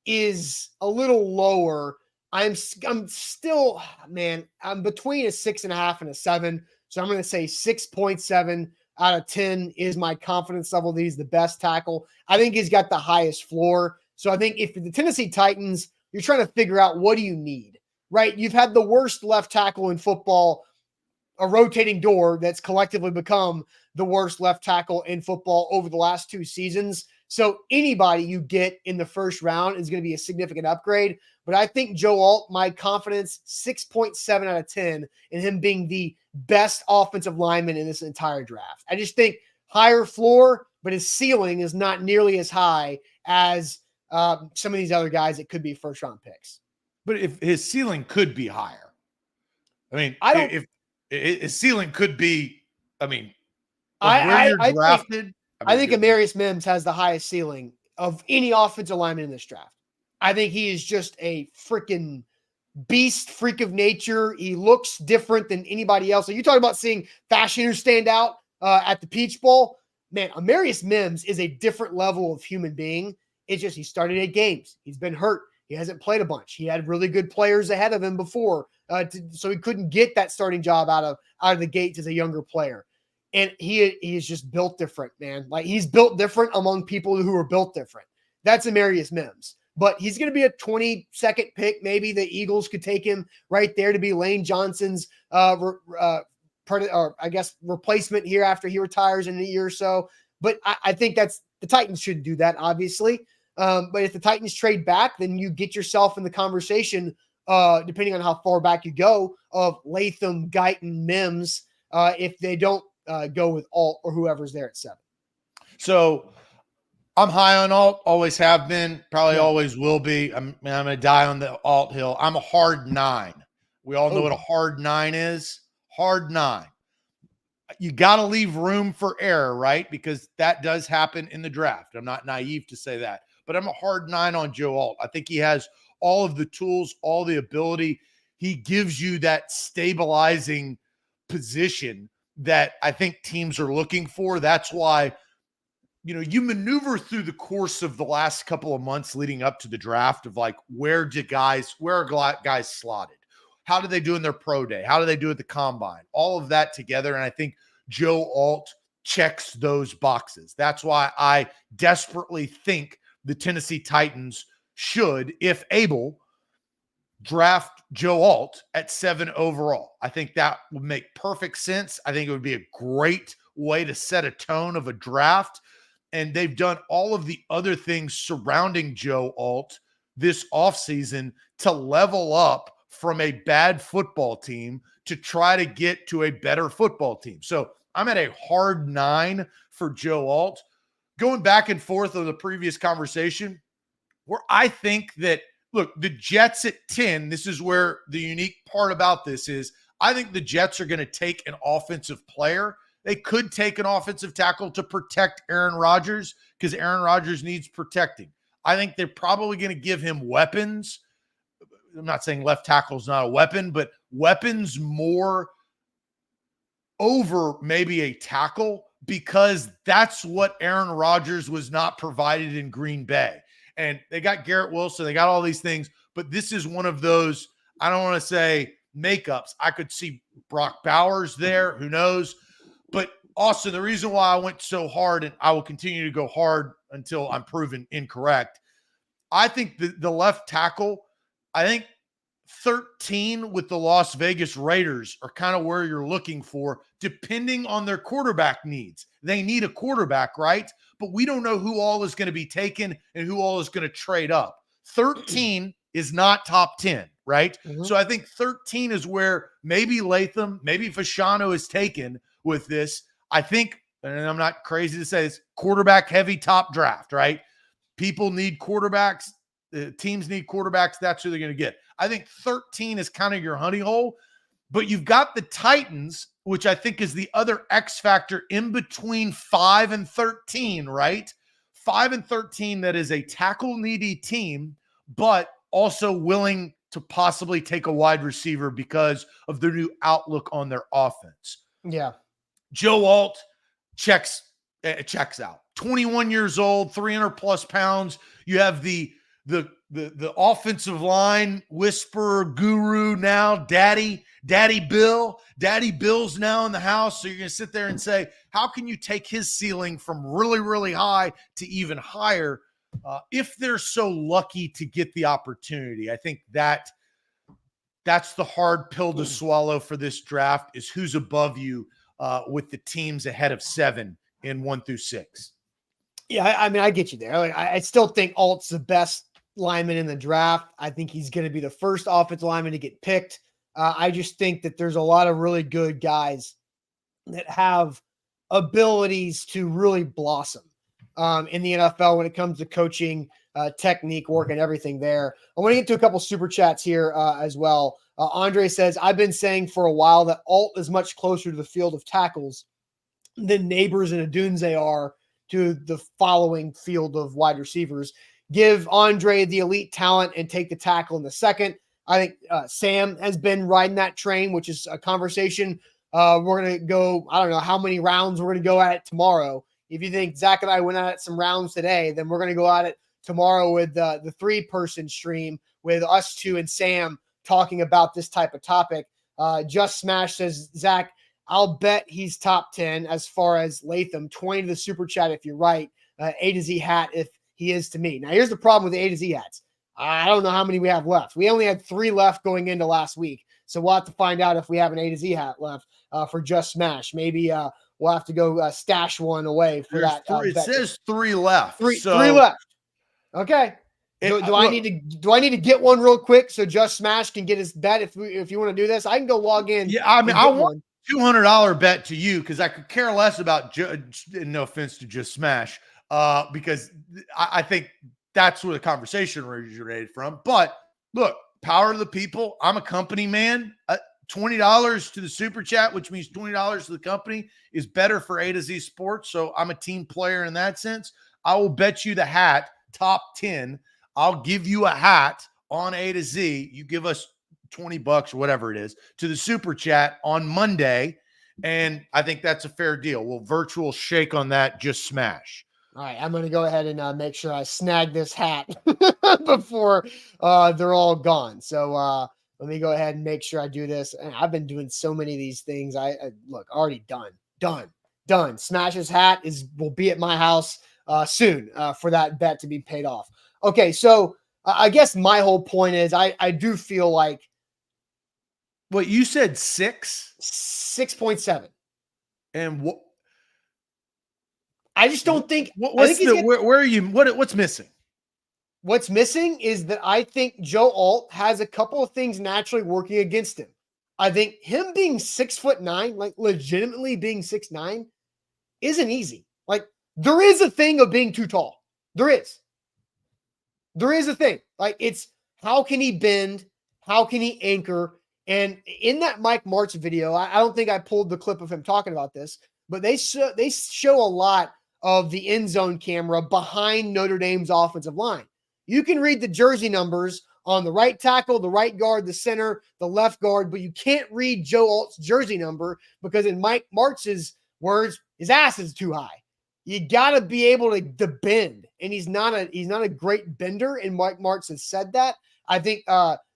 is a little lower. I'm still, man, I'm between a 6.5 and a 7. So I'm going to say 6.7 out of 10 is my confidence level that he's the best tackle. I think he's got the highest floor. So I think if the Tennessee Titans, you're trying to figure out what do you need, right? You've had the worst left tackle in football, a rotating door that's collectively become the worst left tackle in football over the last 2 seasons. So anybody you get in the first round is going to be a significant upgrade. But I think Joe Alt, my confidence, 6.7 out of 10 in him being the best offensive lineman in this entire draft. I just think higher floor, but his ceiling is not nearly as high as some of these other guys that could be first round picks. But if his ceiling could be higher, I mean, if his ceiling could be, I mean, where you're drafted. I think Amarius Mims has the highest ceiling of any offensive lineman in this draft. I think he is just a freaking beast, freak of nature. He looks different than anybody else. So you talk about seeing Fashanu stand out at the Peach Bowl. Man, Amarius Mims is a different level of human being. It's just he started 8 games. He's been hurt. He hasn't played a bunch. He had really good players ahead of him before, so he couldn't get that starting job out of the gates as a younger player. And he is just built different, man. Like, he's built different among people who are built different. That's Amarius Mims. But he's going to be a 22nd pick. Maybe the Eagles could take him right there to be Lane Johnson's, replacement here after he retires in a year or so. But I think the Titans should do that, obviously. But if the Titans trade back, then you get yourself in the conversation, depending on how far back you go, of Latham, Guyton, Mims, if they don't go with Alt or whoever's there at 7. So I'm high on Alt, always have been, probably always will be. I'm going to die on the Alt hill. I'm a hard 9. We all know what a hard 9 is. Hard 9. You got to leave room for error, right? Because that does happen in the draft. I'm not naive to say that. But I'm a hard 9 on Joe Alt. I think he has all of the tools, all the ability. He gives you that stabilizing position that I think teams are looking for. That's why, you maneuver through the course of the last couple of months leading up to the draft of like, where are guys slotted? How do they do in their pro day? How do they do at the combine? All of that together. And I think Joe Alt checks those boxes. That's why I desperately think the Tennessee Titans should, if able, draft Joe Alt at 7 overall. I think that would make perfect sense. I think it would be a great way to set a tone of a draft. And they've done all of the other things surrounding Joe Alt this offseason to level up from a bad football team to try to get to a better football team. So I'm at a hard 9 for Joe Alt. Going back and forth of the previous conversation, where I think that, look, the Jets at 10, this is where the unique part about this is, I think the Jets are going to take an offensive player. They could take an offensive tackle to protect Aaron Rodgers because Aaron Rodgers needs protecting. I think they're probably going to give him weapons. I'm not saying left tackle is not a weapon, but weapons more over maybe a tackle, because that's what Aaron Rodgers was not provided in Green Bay. And they got Garrett Wilson. They got all these things. But this is one of those, I don't want to say makeups. I could see Brock Bowers there. Who knows? But also the reason why I went so hard, and I will continue to go hard until I'm proven incorrect, I think the left tackle, I think 13 with the Las Vegas Raiders are kind of where you're looking for, depending on their quarterback needs. They need a quarterback, right? But we don't know who all is going to be taken and who all is going to trade up. 13 is not top 10. right? So I think 13 is where maybe Latham, maybe Fashanu is taken with this. I think, and I'm not crazy to say this, quarterback heavy top draft, right? People need quarterbacks. Teams need quarterbacks. That's who they're going to get. I think 13 is kind of your honey hole, but you've got the Titans, which I think is the other X factor in between 5 and 13, right? 5 and 13, that is a tackle needy team, but also willing to possibly take a wide receiver because of their new outlook on their offense. Yeah. Joe Alt checks out. 21 years old, 300 plus pounds. You have the offensive line whisperer guru now, Daddy Bill. Daddy Bill's now in the house. So you're going to sit there and say, how can you take his ceiling from really, really high to even higher if they're so lucky to get the opportunity? I think that's the hard pill to swallow for this draft, is who's above you with the teams ahead of 7 in 1 through 6. Yeah, I mean, I get you there. Like, I still think Alt's the best lineman in the draft. I think he's going to be the first offensive lineman to get picked. I just think that there's a lot of really good guys that have abilities to really blossom in the NFL when it comes to coaching, technique work, and everything there. I want to get to a couple super chats here as well. Andre says, I've been saying for a while that Alt is much closer to the field of tackles than Neighbors and Adunze are to the following field of wide receivers. Give Andre the elite talent and take the tackle in the second. I think Sam has been riding that train, which is a conversation. We're going to go, I don't know how many rounds we're going to go at it tomorrow. If you think Zach and I went at it some rounds today, then we're going to go at it tomorrow with the 3-person stream with us 2 and Sam talking about this type of topic. Just Smash says, Zach, I'll bet he's top 10 as far as Latham. 20 to the super chat if you're right. A to Z hat if he is to me. Now, here's the problem with the A to Z hats. I don't know how many we have left. We only had 3 left going into last week. So we'll have to find out if we have an A to Z hat left for Just Smash. Maybe we'll have to go stash one away for that. It says 3 left. 3 left. Okay. Do I need to get one real quick so Just Smash can get his bet if you want to do this? I can go log in. Yeah, I mean, I want $200 bet to you because I could care less about, no offense to Just Smash, because I think that's where the conversation originated from. But look, power to the people. I'm a company man. $20 to the super chat, which means $20 to the company, is better for A to Z Sports. So I'm a team player in that sense. I will bet you the hat, top 10. I'll give you a hat on A to Z. You give us $20 or whatever it is to the super chat on Monday. And I think that's a fair deal. We'll virtual shake on that. Just Smash. All right. I'm going to go ahead and make sure I snag this hat before they're all gone. So let me go ahead and make sure I do this. And I've been doing so many of these things. I look, already done. Smash's hat will be at my house soon for that bet to be paid off. Okay. So I guess my whole point is I do feel like, what you said, 6.7. And what? I just don't think. What's where are you? What's missing? What's missing is that I think Joe Alt has a couple of things naturally working against him. I think him being 6'9", like legitimately being 6'9", isn't easy. Like there is a thing of being too tall. There is a thing. Like it's how can he bend? How can he anchor? And in that Mike Martz video, I don't think I pulled the clip of him talking about this, but they show a lot of the end zone camera behind Notre Dame's offensive line. You can read the jersey numbers on the right tackle, the right guard, the center, the left guard, but you can't read Joe Alt's jersey number because in Mike Martz's words, his ass is too high. You got to be able to bend, and he's not a great bender, and Mike Martz has said that. I think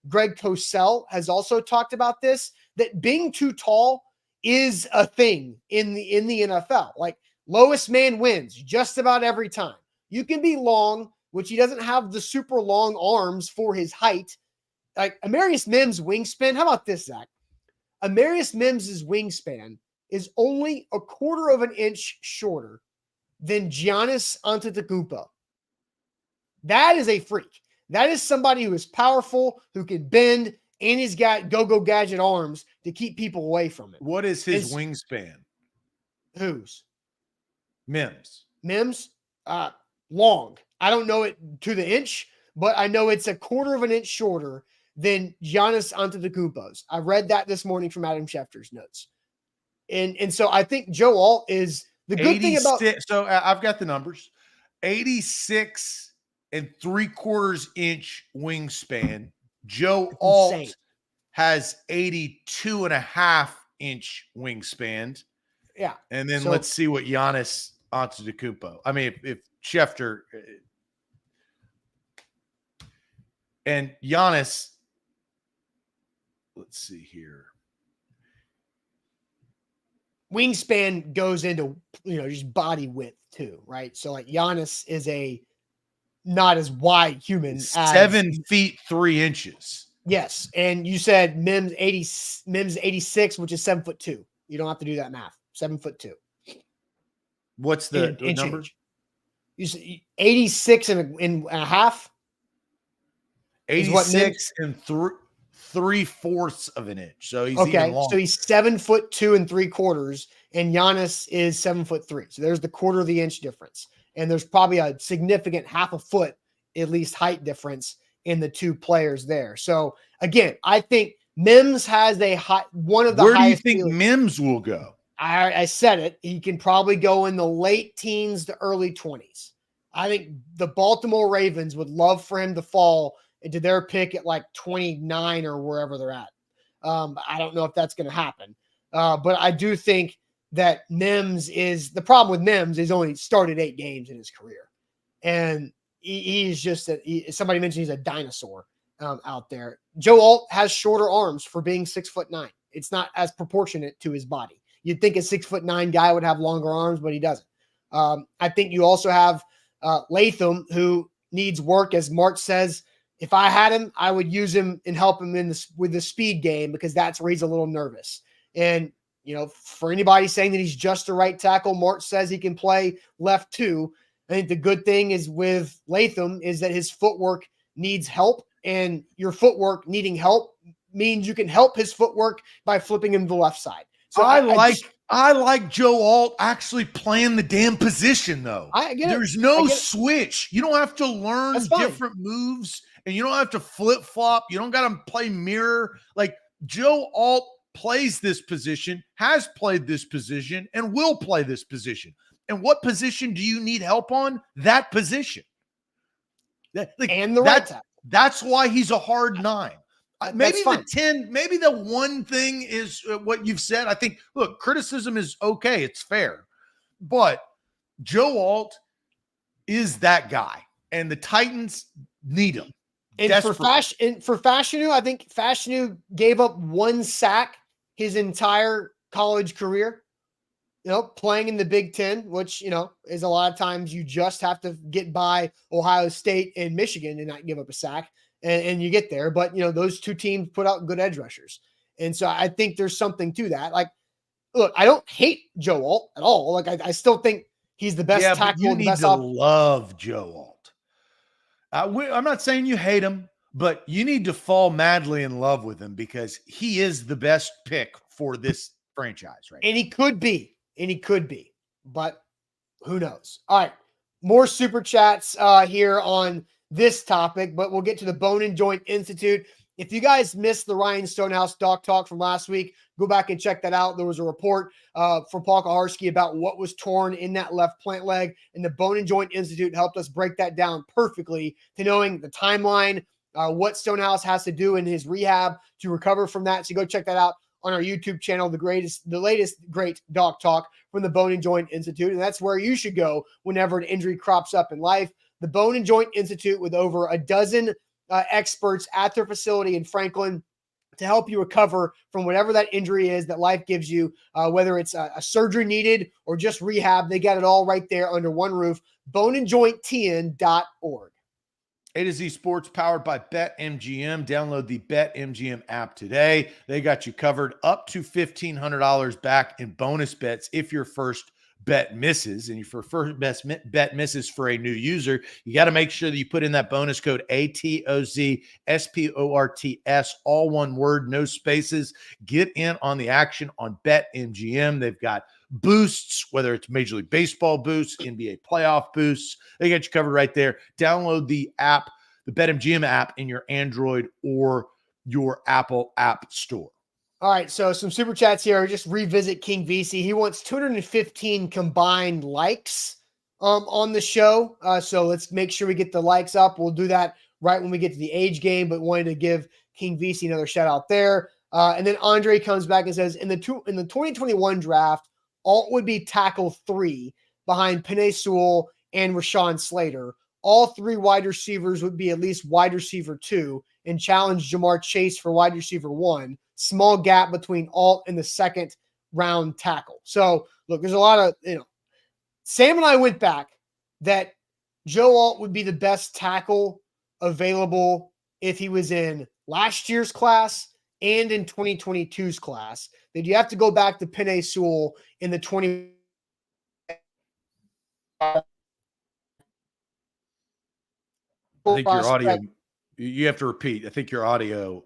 Greg Cosell has also talked about this, that being too tall is a thing in the NFL. Like lowest man wins just about every time. You can be long, which he doesn't have the super long arms for his height. Like Amarius Mims' wingspan. How about this, Zach? Amarius Mims' wingspan is only a quarter of an inch shorter than Giannis Antetokounmpo. That is a freak. That is somebody who is powerful, who can bend, and he's got go-go gadget arms to keep people away from it. What is his wingspan? Whose? Mims. Mims? Long. I don't know it to the inch, but I know it's a quarter of an inch shorter than Giannis Antetokounmpo's. I read that this morning from Adam Schefter's notes. And so I think Joe Alt is the good thing about. So I've got the numbers. 86 and 3/4 inch wingspan. Joe Alt has 82.5 inch wingspan. Yeah. And then let's see what Giannis Antetokounmpo. I mean, if Schefter and Giannis, let's see here. Wingspan goes into, just body width too, right? So like Giannis is a not as wide human as 7 feet 3 inches. Yes. And you said Mims 86, which is 7'2". You don't have to do that math. 7'2". What's the number? You said 86 and a half. 86 and 3/4 of an inch. So he's even longer. So he's 7'2" and 3/4, and Giannis is 7'3". So there's the quarter of the inch difference. And there's probably a significant half a foot, at least, height difference in the two players there. So again, I think Mims has one of the highest. Where do you think Mims will go? I said it. He can probably go in the late teens to early 20s. I think the Baltimore Ravens would love for him to fall into their pick at like 29 or wherever they're at. I don't know if that's going to happen. But I do think that Mims is – the problem with Mims is only started 8 games in his career. And he's just – somebody mentioned he's a dinosaur out there. Joe Alt has shorter arms for being 6'9". It's not as proportionate to his body. You'd think a 6'9" guy would have longer arms, but he doesn't. I think you also have Latham, who needs work. As March says, if I had him, I would use him and help him with the speed game, because that's where he's a little nervous. And, for anybody saying that he's just a right tackle, March says he can play left too. I think the good thing is with Latham is that his footwork needs help, and your footwork needing help means you can help his footwork by flipping him to the left side. So I like Joe Alt actually playing the damn position, though. There's no switch. You don't have to learn different moves, and you don't have to flip flop. You don't got to play mirror. Like, Joe Alt plays this position, has played this position, and will play this position. And what position do you need help on? That position. And the right tackle. That's why he's a hard 9. Maybe the 10, maybe the one thing is what you've said. I think, look, criticism is okay. It's fair. But Joe Alt is that guy, and the Titans need him. And for Fashanu, I think Fashanu gave up 1 sack his entire college career, playing in the Big Ten, which, is a lot of times you just have to get by Ohio State and Michigan and not give up a sack. And you get there. But, those two teams put out good edge rushers. And so I think there's something to that. Like, look, I don't hate Joe Alt at all. Like, I still think he's the best tackle. You need to love Joe Alt. I'm not saying you hate him, but you need to fall madly in love with him, because he is the best pick for this franchise, right? And he could be. But who knows? All right. More super chats here on this topic, but we'll get to the Bone and Joint Institute. If you guys missed the Ryan Stonehouse Doc Talk from last week, go back and check that out. There was a report from Paul Kaharski about what was torn in that left plant leg, and the Bone and Joint Institute helped us break that down perfectly to knowing the timeline, what Stonehouse has to do in his rehab to recover from that. So go check that out on our YouTube channel, the latest great Doc Talk from the Bone and Joint Institute. And that's where you should go whenever an injury crops up in life. The Bone and Joint Institute, with over a dozen experts at their facility in Franklin to help you recover from whatever that injury is that life gives you, whether it's a surgery needed or just rehab. They got it all right there under one roof. boneandjointtn.org. A to Z Sports, powered by BetMGM. Download the BetMGM app today. They got you covered up to $1,500 back in bonus bets if your first bet misses, and for first best bet misses for a new user, you got to make sure that you put in that bonus code ATOZSPORTS, all one word, no spaces. Get in on the action on BetMGM. They've got boosts, whether it's Major League Baseball boosts, NBA playoff boosts. They got you covered right there. Download the app, the BetMGM app, in your Android or your Apple app store. All right, so some super chats here. Just revisit King VC. He wants 215 combined likes on the show. So let's make sure we get the likes up. We'll do that right when we get to the age game, but wanted to give King VC another shout out there. And then Andre comes back and says, in the 2021 draft, Alt would be tackle 3 behind Penei Sewell and Rashawn Slater. All 3 wide receivers would be at least wide receiver 2 and challenge Jamar Chase for wide receiver 1. Small gap between Alt and the second round tackle. So look, there's a lot of, Sam and I went back that Joe Alt would be the best tackle available if he was in last year's class and in 2022's class. That you have to go back to Penei Sewell in the 20. I think your audio, you have to repeat. I think your audio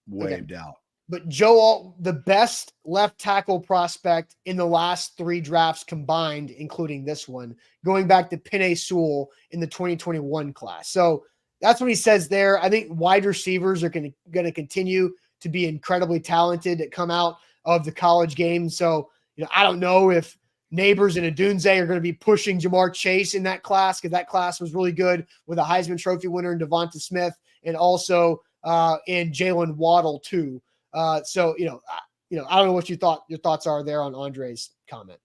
waved out. But Joe Alt, the best left tackle prospect in the last 3 drafts combined, including this one, going back to Penei Sewell in the 2021 class. So that's what he says there. I think wide receivers are going to continue to be incredibly talented that come out of the college game. So, I don't know if Neighbors and Adunze are going to be pushing Jamar Chase in that class, because that class was really good with a Heisman Trophy winner in Devonta Smith, and also in Jalen Waddle too. So I don't know what your thoughts are there on Andre's comment.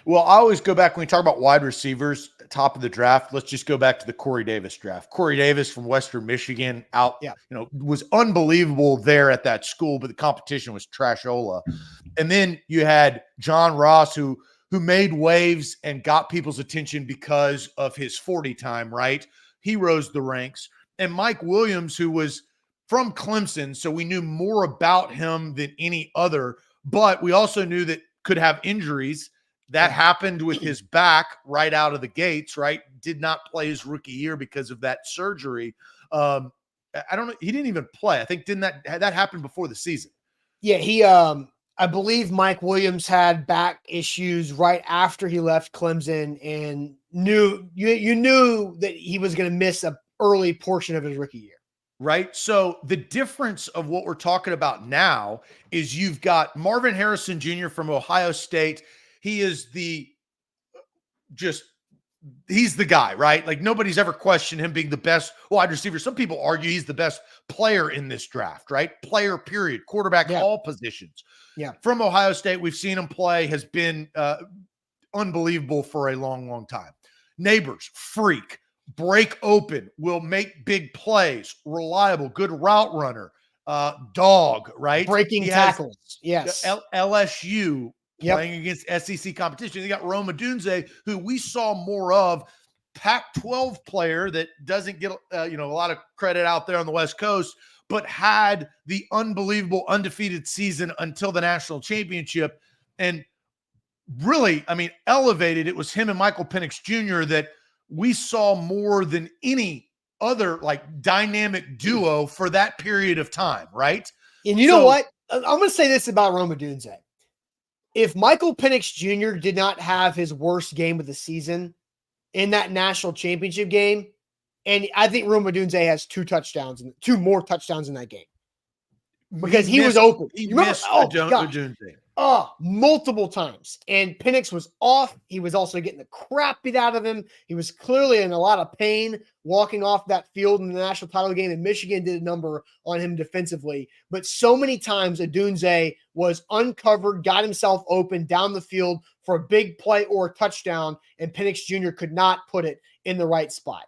Well, I always go back when we talk about wide receivers, top of the draft. Let's just go back to the Corey Davis draft. Corey Davis from Western Michigan was unbelievable there at that school, but the competition was trashola. And then you had John Ross, who made waves and got people's attention because of his 40 time, right? He rose the ranks. And Mike Williams, who was from Clemson, so we knew more about him than any other, but we also knew that could have injuries. That happened with his back right out of the gates, right? Did not play his rookie year because of that surgery. I don't know. He didn't even play. I think that happened before the season. Yeah, he I believe Mike Williams had back issues right after he left Clemson, and you knew that he was going to miss an early portion of his rookie year. Right. So the difference of what we're talking about now is you've got Marvin Harrison Jr. from Ohio State. He is he's the guy, right? Like, nobody's ever questioned him being the best wide receiver. Some people argue he's the best player in this draft, right? Player, period. Quarterback, all positions. Yeah. From Ohio State, we've seen him play, has been unbelievable for a long, long time. Neighbors, freak, break open, will make big plays, reliable, good route runner, dog, right? Breaking tackles. Yes. LSU. Playing against SEC competition. You got Rome Odunze, who we saw more of, Pac-12 player that doesn't get a lot of credit out there on the West Coast, but had the unbelievable undefeated season until the national championship, and really, elevated. It was him and Michael Penix Jr. that we saw more than any other dynamic duo for that period of time, right? And you know what? I'm going to say this about Rome Odunze. If Michael Penix Jr. did not have his worst game of the season in that national championship game, and I think Rome Odunze has 2 more touchdowns in that game, because he was open. He missed Odunze. Multiple times. And Penix was off. He was also getting the crap beat out of him. He was clearly in a lot of pain walking off that field in the national title game, and Michigan did a number on him defensively. But so many times Odunze was uncovered, got himself open down the field for a big play or a touchdown, and Penix Jr. could not put it in the right spot.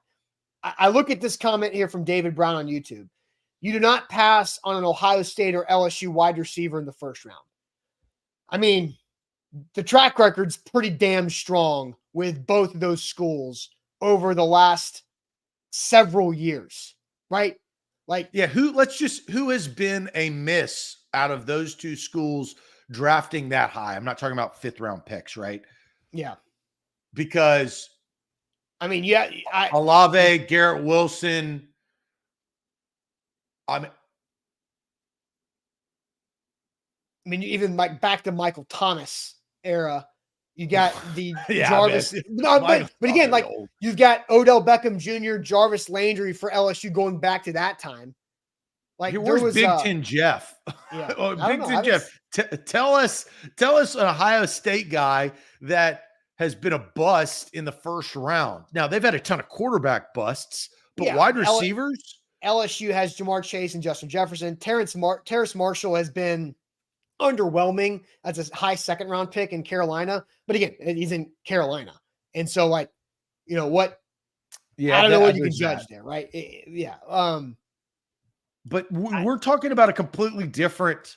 I look at this comment here from David Brown on YouTube. You do not pass on an Ohio State or LSU wide receiver in the first round. The track record's pretty damn strong with both of those schools over the last several years, right? Who has been a miss out of those two schools drafting that high? I'm not talking about 5th round picks, right? Yeah. Because I mean, yeah, Olave, Garrett Wilson. I mean, even like back to Michael Thomas era, you got the Jarvis. Man. No, but again, like you've got Odell Beckham Jr., Jarvis Landry for LSU going back to that time. Like where's Big Ten Jeff? Yeah, Big Ten Jeff. Tell us an Ohio State guy that has been a bust in the first round. Now they've had a ton of quarterback busts, but wide receivers. LSU has Jamar Chase and Justin Jefferson. Terrace Marshall has been underwhelming as a high second round pick in Carolina, but again, he's in Carolina, and so like, what? Yeah, I don't know what you can judge there, right? But we're talking about a completely different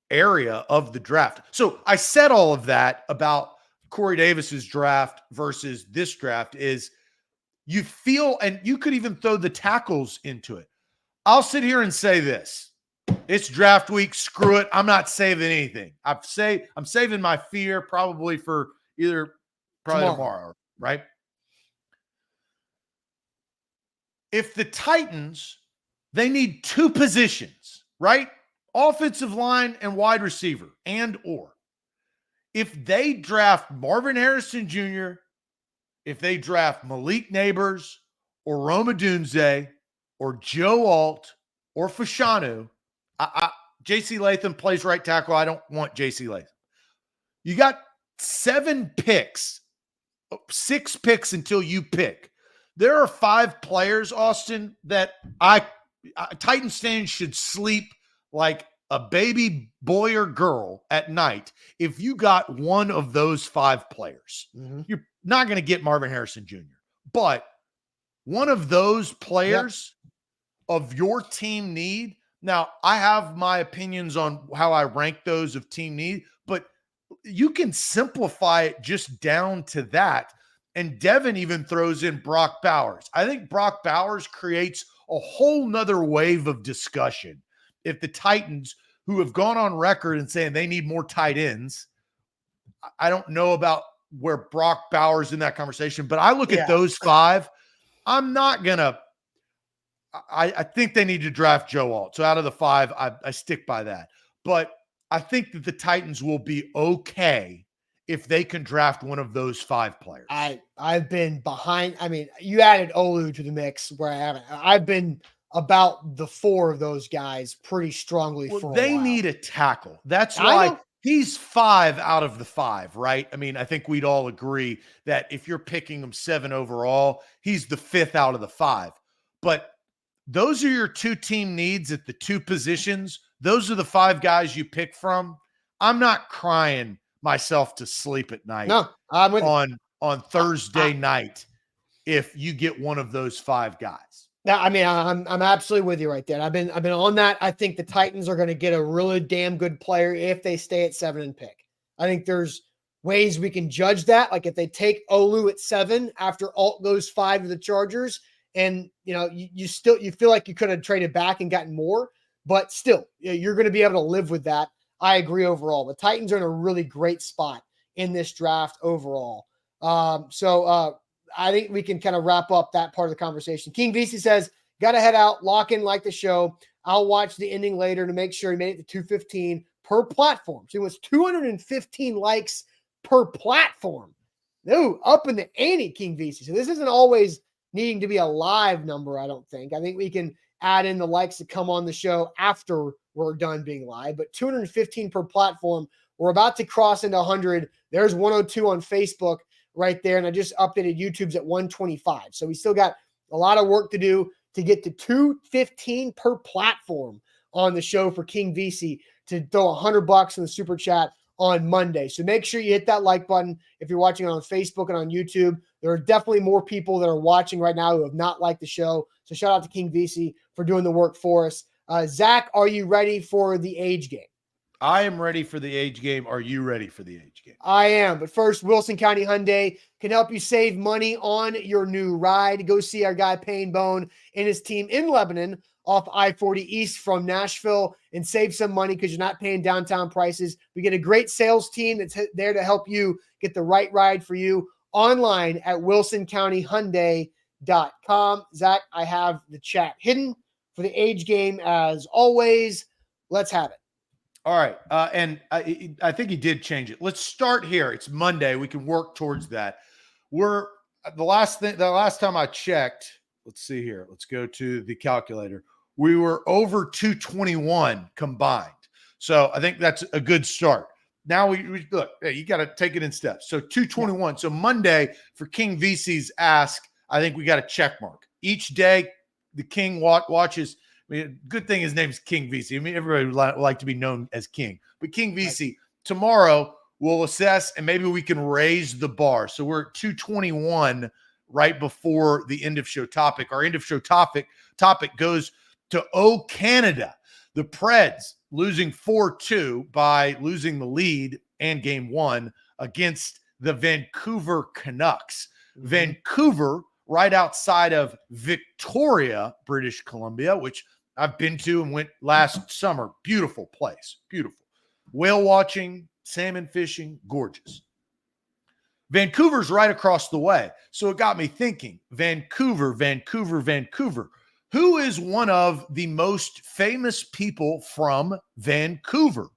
area of the draft. So I said all of that about Corey Davis's draft versus this draft is you feel, and you could even throw the tackles into it. I'll sit here and say this. It's draft week. Screw it. I'm not saving anything. I'm saving my fear probably for tomorrow, right? If the Titans, they need two positions, right? Offensive line and wide receiver, or if they draft Marvin Harrison Jr., if they draft Malik Neighbors or Rome Odunze or Joe Alt or Fashanu, J.C. Latham plays right tackle. I don't want J.C. Latham. You got 6 picks until you pick. There are 5 players, Austin, that Titans fans should sleep like a baby boy or girl at night if you got one of those 5 players. Mm-hmm. You're not going to get Marvin Harrison Jr., but one of those players of your team need. Now, I have my opinions on how I rank those of team need, but you can simplify it just down to that. And Devin even throws in Brock Bowers. I think Brock Bowers creates a whole nother wave of discussion. If the Titans, who have gone on record and saying they need more tight ends, I don't know about where Brock Bowers in that conversation, but I look at those 5. I'm not going to, I think they need to draft Joe Alt. So out of the 5, I stick by that. But I think that the Titans will be okay if they can draft one of those 5 players. I've been behind. I mean, you added Olu to the mix where I haven't. I've been about the 4 of those guys pretty strongly for a while. They need a tackle. That's why he's 5 out of the 5, right? I mean, I think we'd all agree that if you're picking him 7 overall, he's the 5th out of the 5. But those are your 2 team needs at the 2 positions. Those are the 5 guys you pick from. I'm not crying myself to sleep at night. No, I'm with on Thursday night if you get one of those 5 guys. Yeah, I mean, I'm absolutely with you right there. I've been on that. I think the Titans are going to get a really damn good player if they stay at 7 and pick. I think there's ways we can judge that. Like if they take Olu at 7 after Alt goes 5 to the Chargers, and you feel like you could have traded back and gotten more, but still you're going to be able to live with that. I agree overall. The Titans are in a really great spot in this draft overall. So I think we can kind of wrap up that part of the conversation. King VC says, got to head out, lock in, like the show. I'll watch the ending later to make sure he made it to 215 per platform. So it was 215 likes per platform. No, up in the ante, King VC. So this isn't always needing to be a live number, I don't think. I think we can add in the likes that come on the show after we're done being live, but 215 per platform. We're about to cross into 100. There's 102 on Facebook right there, and I just updated YouTube's at 125. So we still got a lot of work to do to get to 215 per platform on the show for King VC to throw $100 in the super chat on Monday. So make sure you hit that like button if you're watching on Facebook and on YouTube. There are definitely more people that are watching right now who have not liked the show. So shout out to King VC for doing the work for us. Zach, are you ready for the age game? I am ready for the age game. Are you ready for the age game? I am. But first, Wilson County Hyundai can help you save money on your new ride. Go see our guy Payne Bone and his team in Lebanon off I-40 East from Nashville and save some money because you're not paying downtown prices. We get a great sales team that's there to help you get the right ride for you online at wilsoncountyhyundai.com. Zach, I have the chat hidden for the age game as always. Let's have it. All right. And I think he did change it. Let's start here. It's Monday. We can work towards that. The last time I checked, let's see here. Let's go to the calculator. We were over 221 combined. So I think that's a good start. Now we look, hey, you got to take it in steps. So 221. Yeah. So Monday for King VC's ask, I think we got a check mark. Each day the King watches. I mean, good thing his name's King VC. I mean, everybody would like to be known as King. But King VC, tomorrow we'll assess and maybe we can raise the bar. So we're at 221 right before the end of show topic. Our end of show topic goes to Canada. The Preds losing 4-2 by losing the lead and game one against the Vancouver Canucks. Mm-hmm. Vancouver, right outside of Victoria, British Columbia, which I've been to and went last summer. Beautiful place. Beautiful. Whale watching, salmon fishing, gorgeous. Vancouver's right across the way. So it got me thinking, Vancouver. Who is one of the most famous people from Vancouver?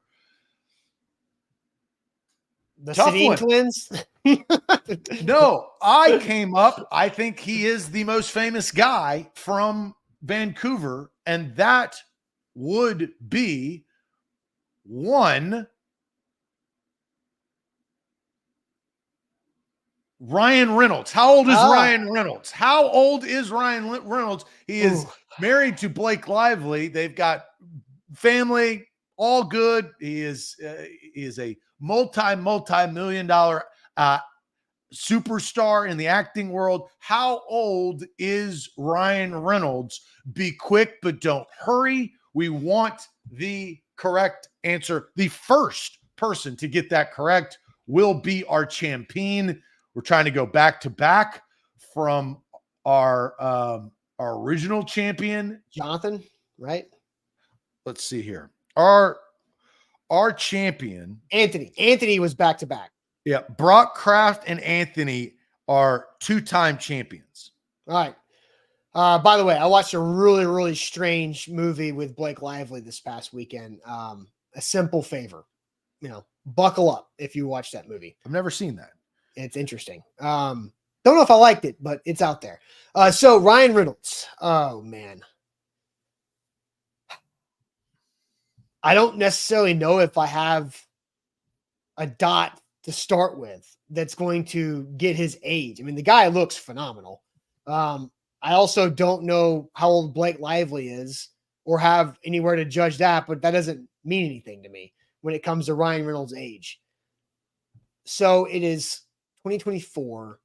The Sedin twins? No, I came up. I think he is the most famous guy from Vancouver, and that would be one Ryan Reynolds. How old is Ryan Reynolds? How old is Ryan Reynolds? He is married to Blake Lively. They've got family, all good. He is a multi-million-dollar superstar in the acting world. How old is Ryan Reynolds? Be quick, but don't hurry. We want the correct answer. The first person to get that correct will be our champion. We're trying to go back to back from our original champion, Jonathan, right? Let's see here. Our champion, Anthony. Anthony was back to back. Yeah, Brock Kraft and Anthony are two-time champions. All right. By the way, I watched a really, really strange movie with Blake Lively this past weekend. A Simple Favor. Buckle up if you watch that movie. I've never seen that. It's interesting. Don't know if I liked it, but it's out there. So Ryan Reynolds. Oh, man. I don't necessarily know if I have a dot to start with that's going to get his age. I mean, the guy looks phenomenal. I also don't know how old Blake Lively is or have anywhere to judge that, but that doesn't mean anything to me when it comes to Ryan Reynolds' age. So it is 2024.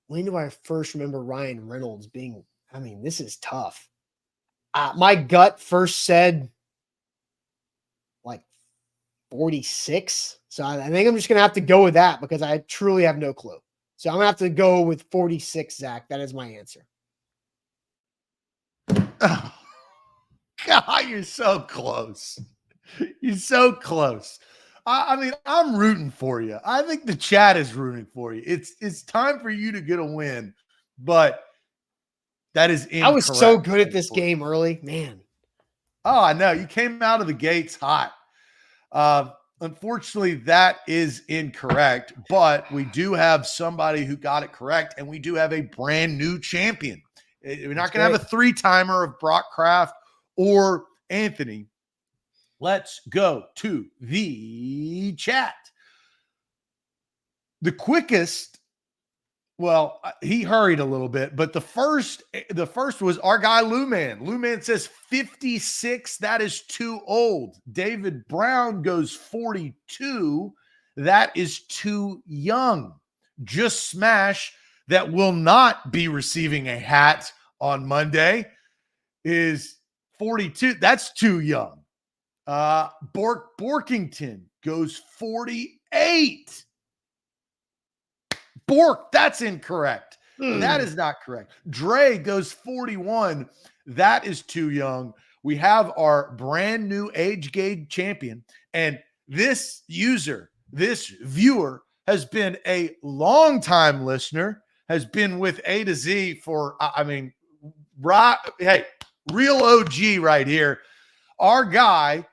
When do I first remember Ryan Reynolds being, this is tough. My gut first said like 46. So I think I'm just going to have to go with that because I truly have no clue. So I'm going to have to go with 46, Zach. That is my answer. Oh, God, you're so close. You're so close. I'm rooting for you. I think the chat is rooting for you. It's time for you to get a win, but that is incorrect. I was so good at this game early, man. Oh, I know. You came out of the gates hot. Unfortunately, that is incorrect, but we do have somebody who got it correct, and we do have a brand new champion. We're not going to have a three-timer of Brock Kraft or Anthony. Let's go to the chat. The quickest, well, he hurried a little bit, but the first was our guy Lou Man. Lou Man says 56. That is too old. David Brown goes 42. That is too young. Just Smash, that will not be receiving a hat on Monday, is 42. That's too young. Borkington goes 48. Bork, that's incorrect. That is not correct. Dre goes 41. That is too young. We have our brand new age gauge champion. And this user, this viewer, has been a long-time listener, has been with A to Z for, hey, real OG right here. Our guy,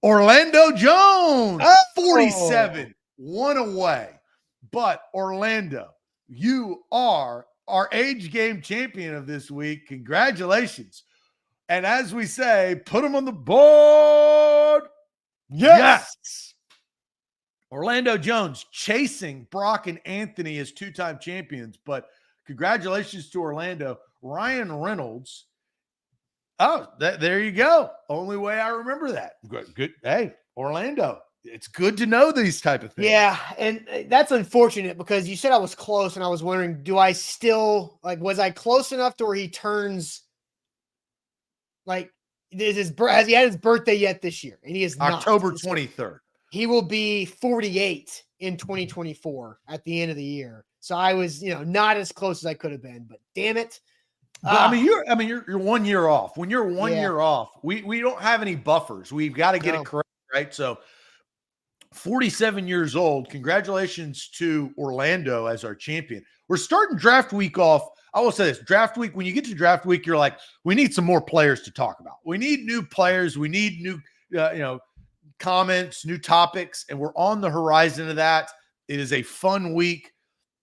Orlando Jones, 47, one away. But Orlando, you are our age game champion of this week. Congratulations. And as we say, put them on the board. Yes. Orlando Jones chasing Brock and Anthony as two-time champions. But congratulations to Orlando. Ryan Reynolds. Oh, there you go. Only way I remember that. Good. Hey, Orlando. It's good to know these type of things. Yeah, and that's unfortunate because you said I was close, and I was wondering, do I still was I close enough to where he turns has he had his birthday yet this year? And he is October 23rd. He will be 48 in 2024 at the end of the year. So I was, not as close as I could have been, but damn it. But you're 1 year off. When you're 1 year off, we don't have any buffers. We've got to get it correct, right? So 47 years old. Congratulations to Orlando as our champion. We're starting draft week off. I will say this, draft week, when you get to draft week, you're like, we need some more players to talk about. We need new players. We need new, comments, new topics, and we're on the horizon of that. It is a fun week.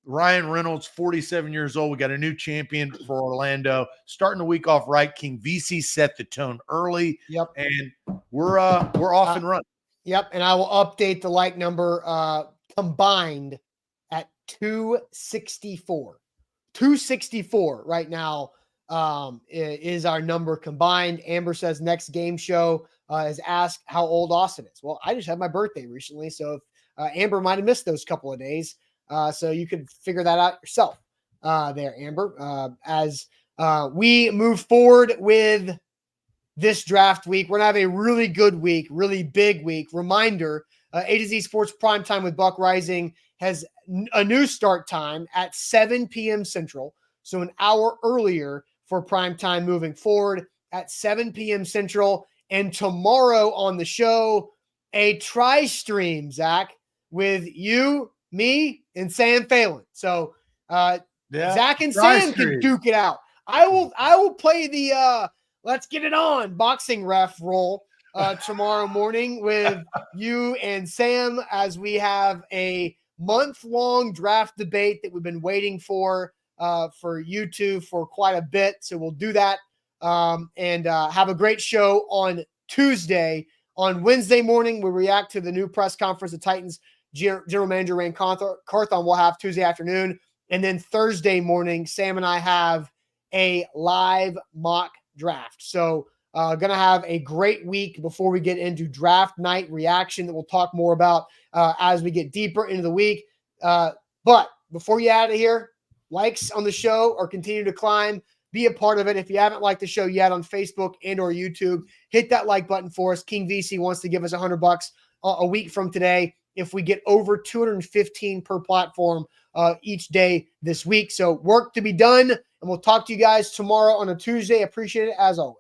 Ryan Reynolds, 47 years old. We got a new champion for Orlando. Starting the week off right. King VC set the tone early. Yep. And we're off and running. Yep. And I will update the like number combined at 264. 264 right now is our number combined. Amber says next game show is ask how old Austin is. Well, I just had my birthday recently. So if, Amber might have missed those couple of days. So you can figure that out yourself there, Amber. As we move forward with this draft week, we're going to have a really good week, really big week. Reminder, A to Z Sports Primetime with Buck Rising has a new start time at 7 p.m. Central. So an hour earlier for primetime moving forward at 7 p.m. Central. And tomorrow on the show, a tri-stream, Zach, with you, me, and Sam Phelan. So Zach and Sam can duke it out. I will play the let's get it on boxing ref role tomorrow morning with you and Sam as we have a month-long draft debate that we've been waiting for you two for quite a bit. So we'll do that and have a great show on Tuesday. On Wednesday morning, we react to the new press conference. The Titans General Manager Rand Carthon will have Tuesday afternoon. And then Thursday morning, Sam and I have a live mock draft. So going to have a great week before we get into draft night reaction that we'll talk more about as we get deeper into the week. But before you out of here, likes on the show or continue to climb. Be a part of it. If you haven't liked the show yet on Facebook and or YouTube, hit that like button for us. King VC wants to give us $100 a week from today if we get over 215 per platform each day this week. So work to be done, and we'll talk to you guys tomorrow on a Tuesday. Appreciate it as always.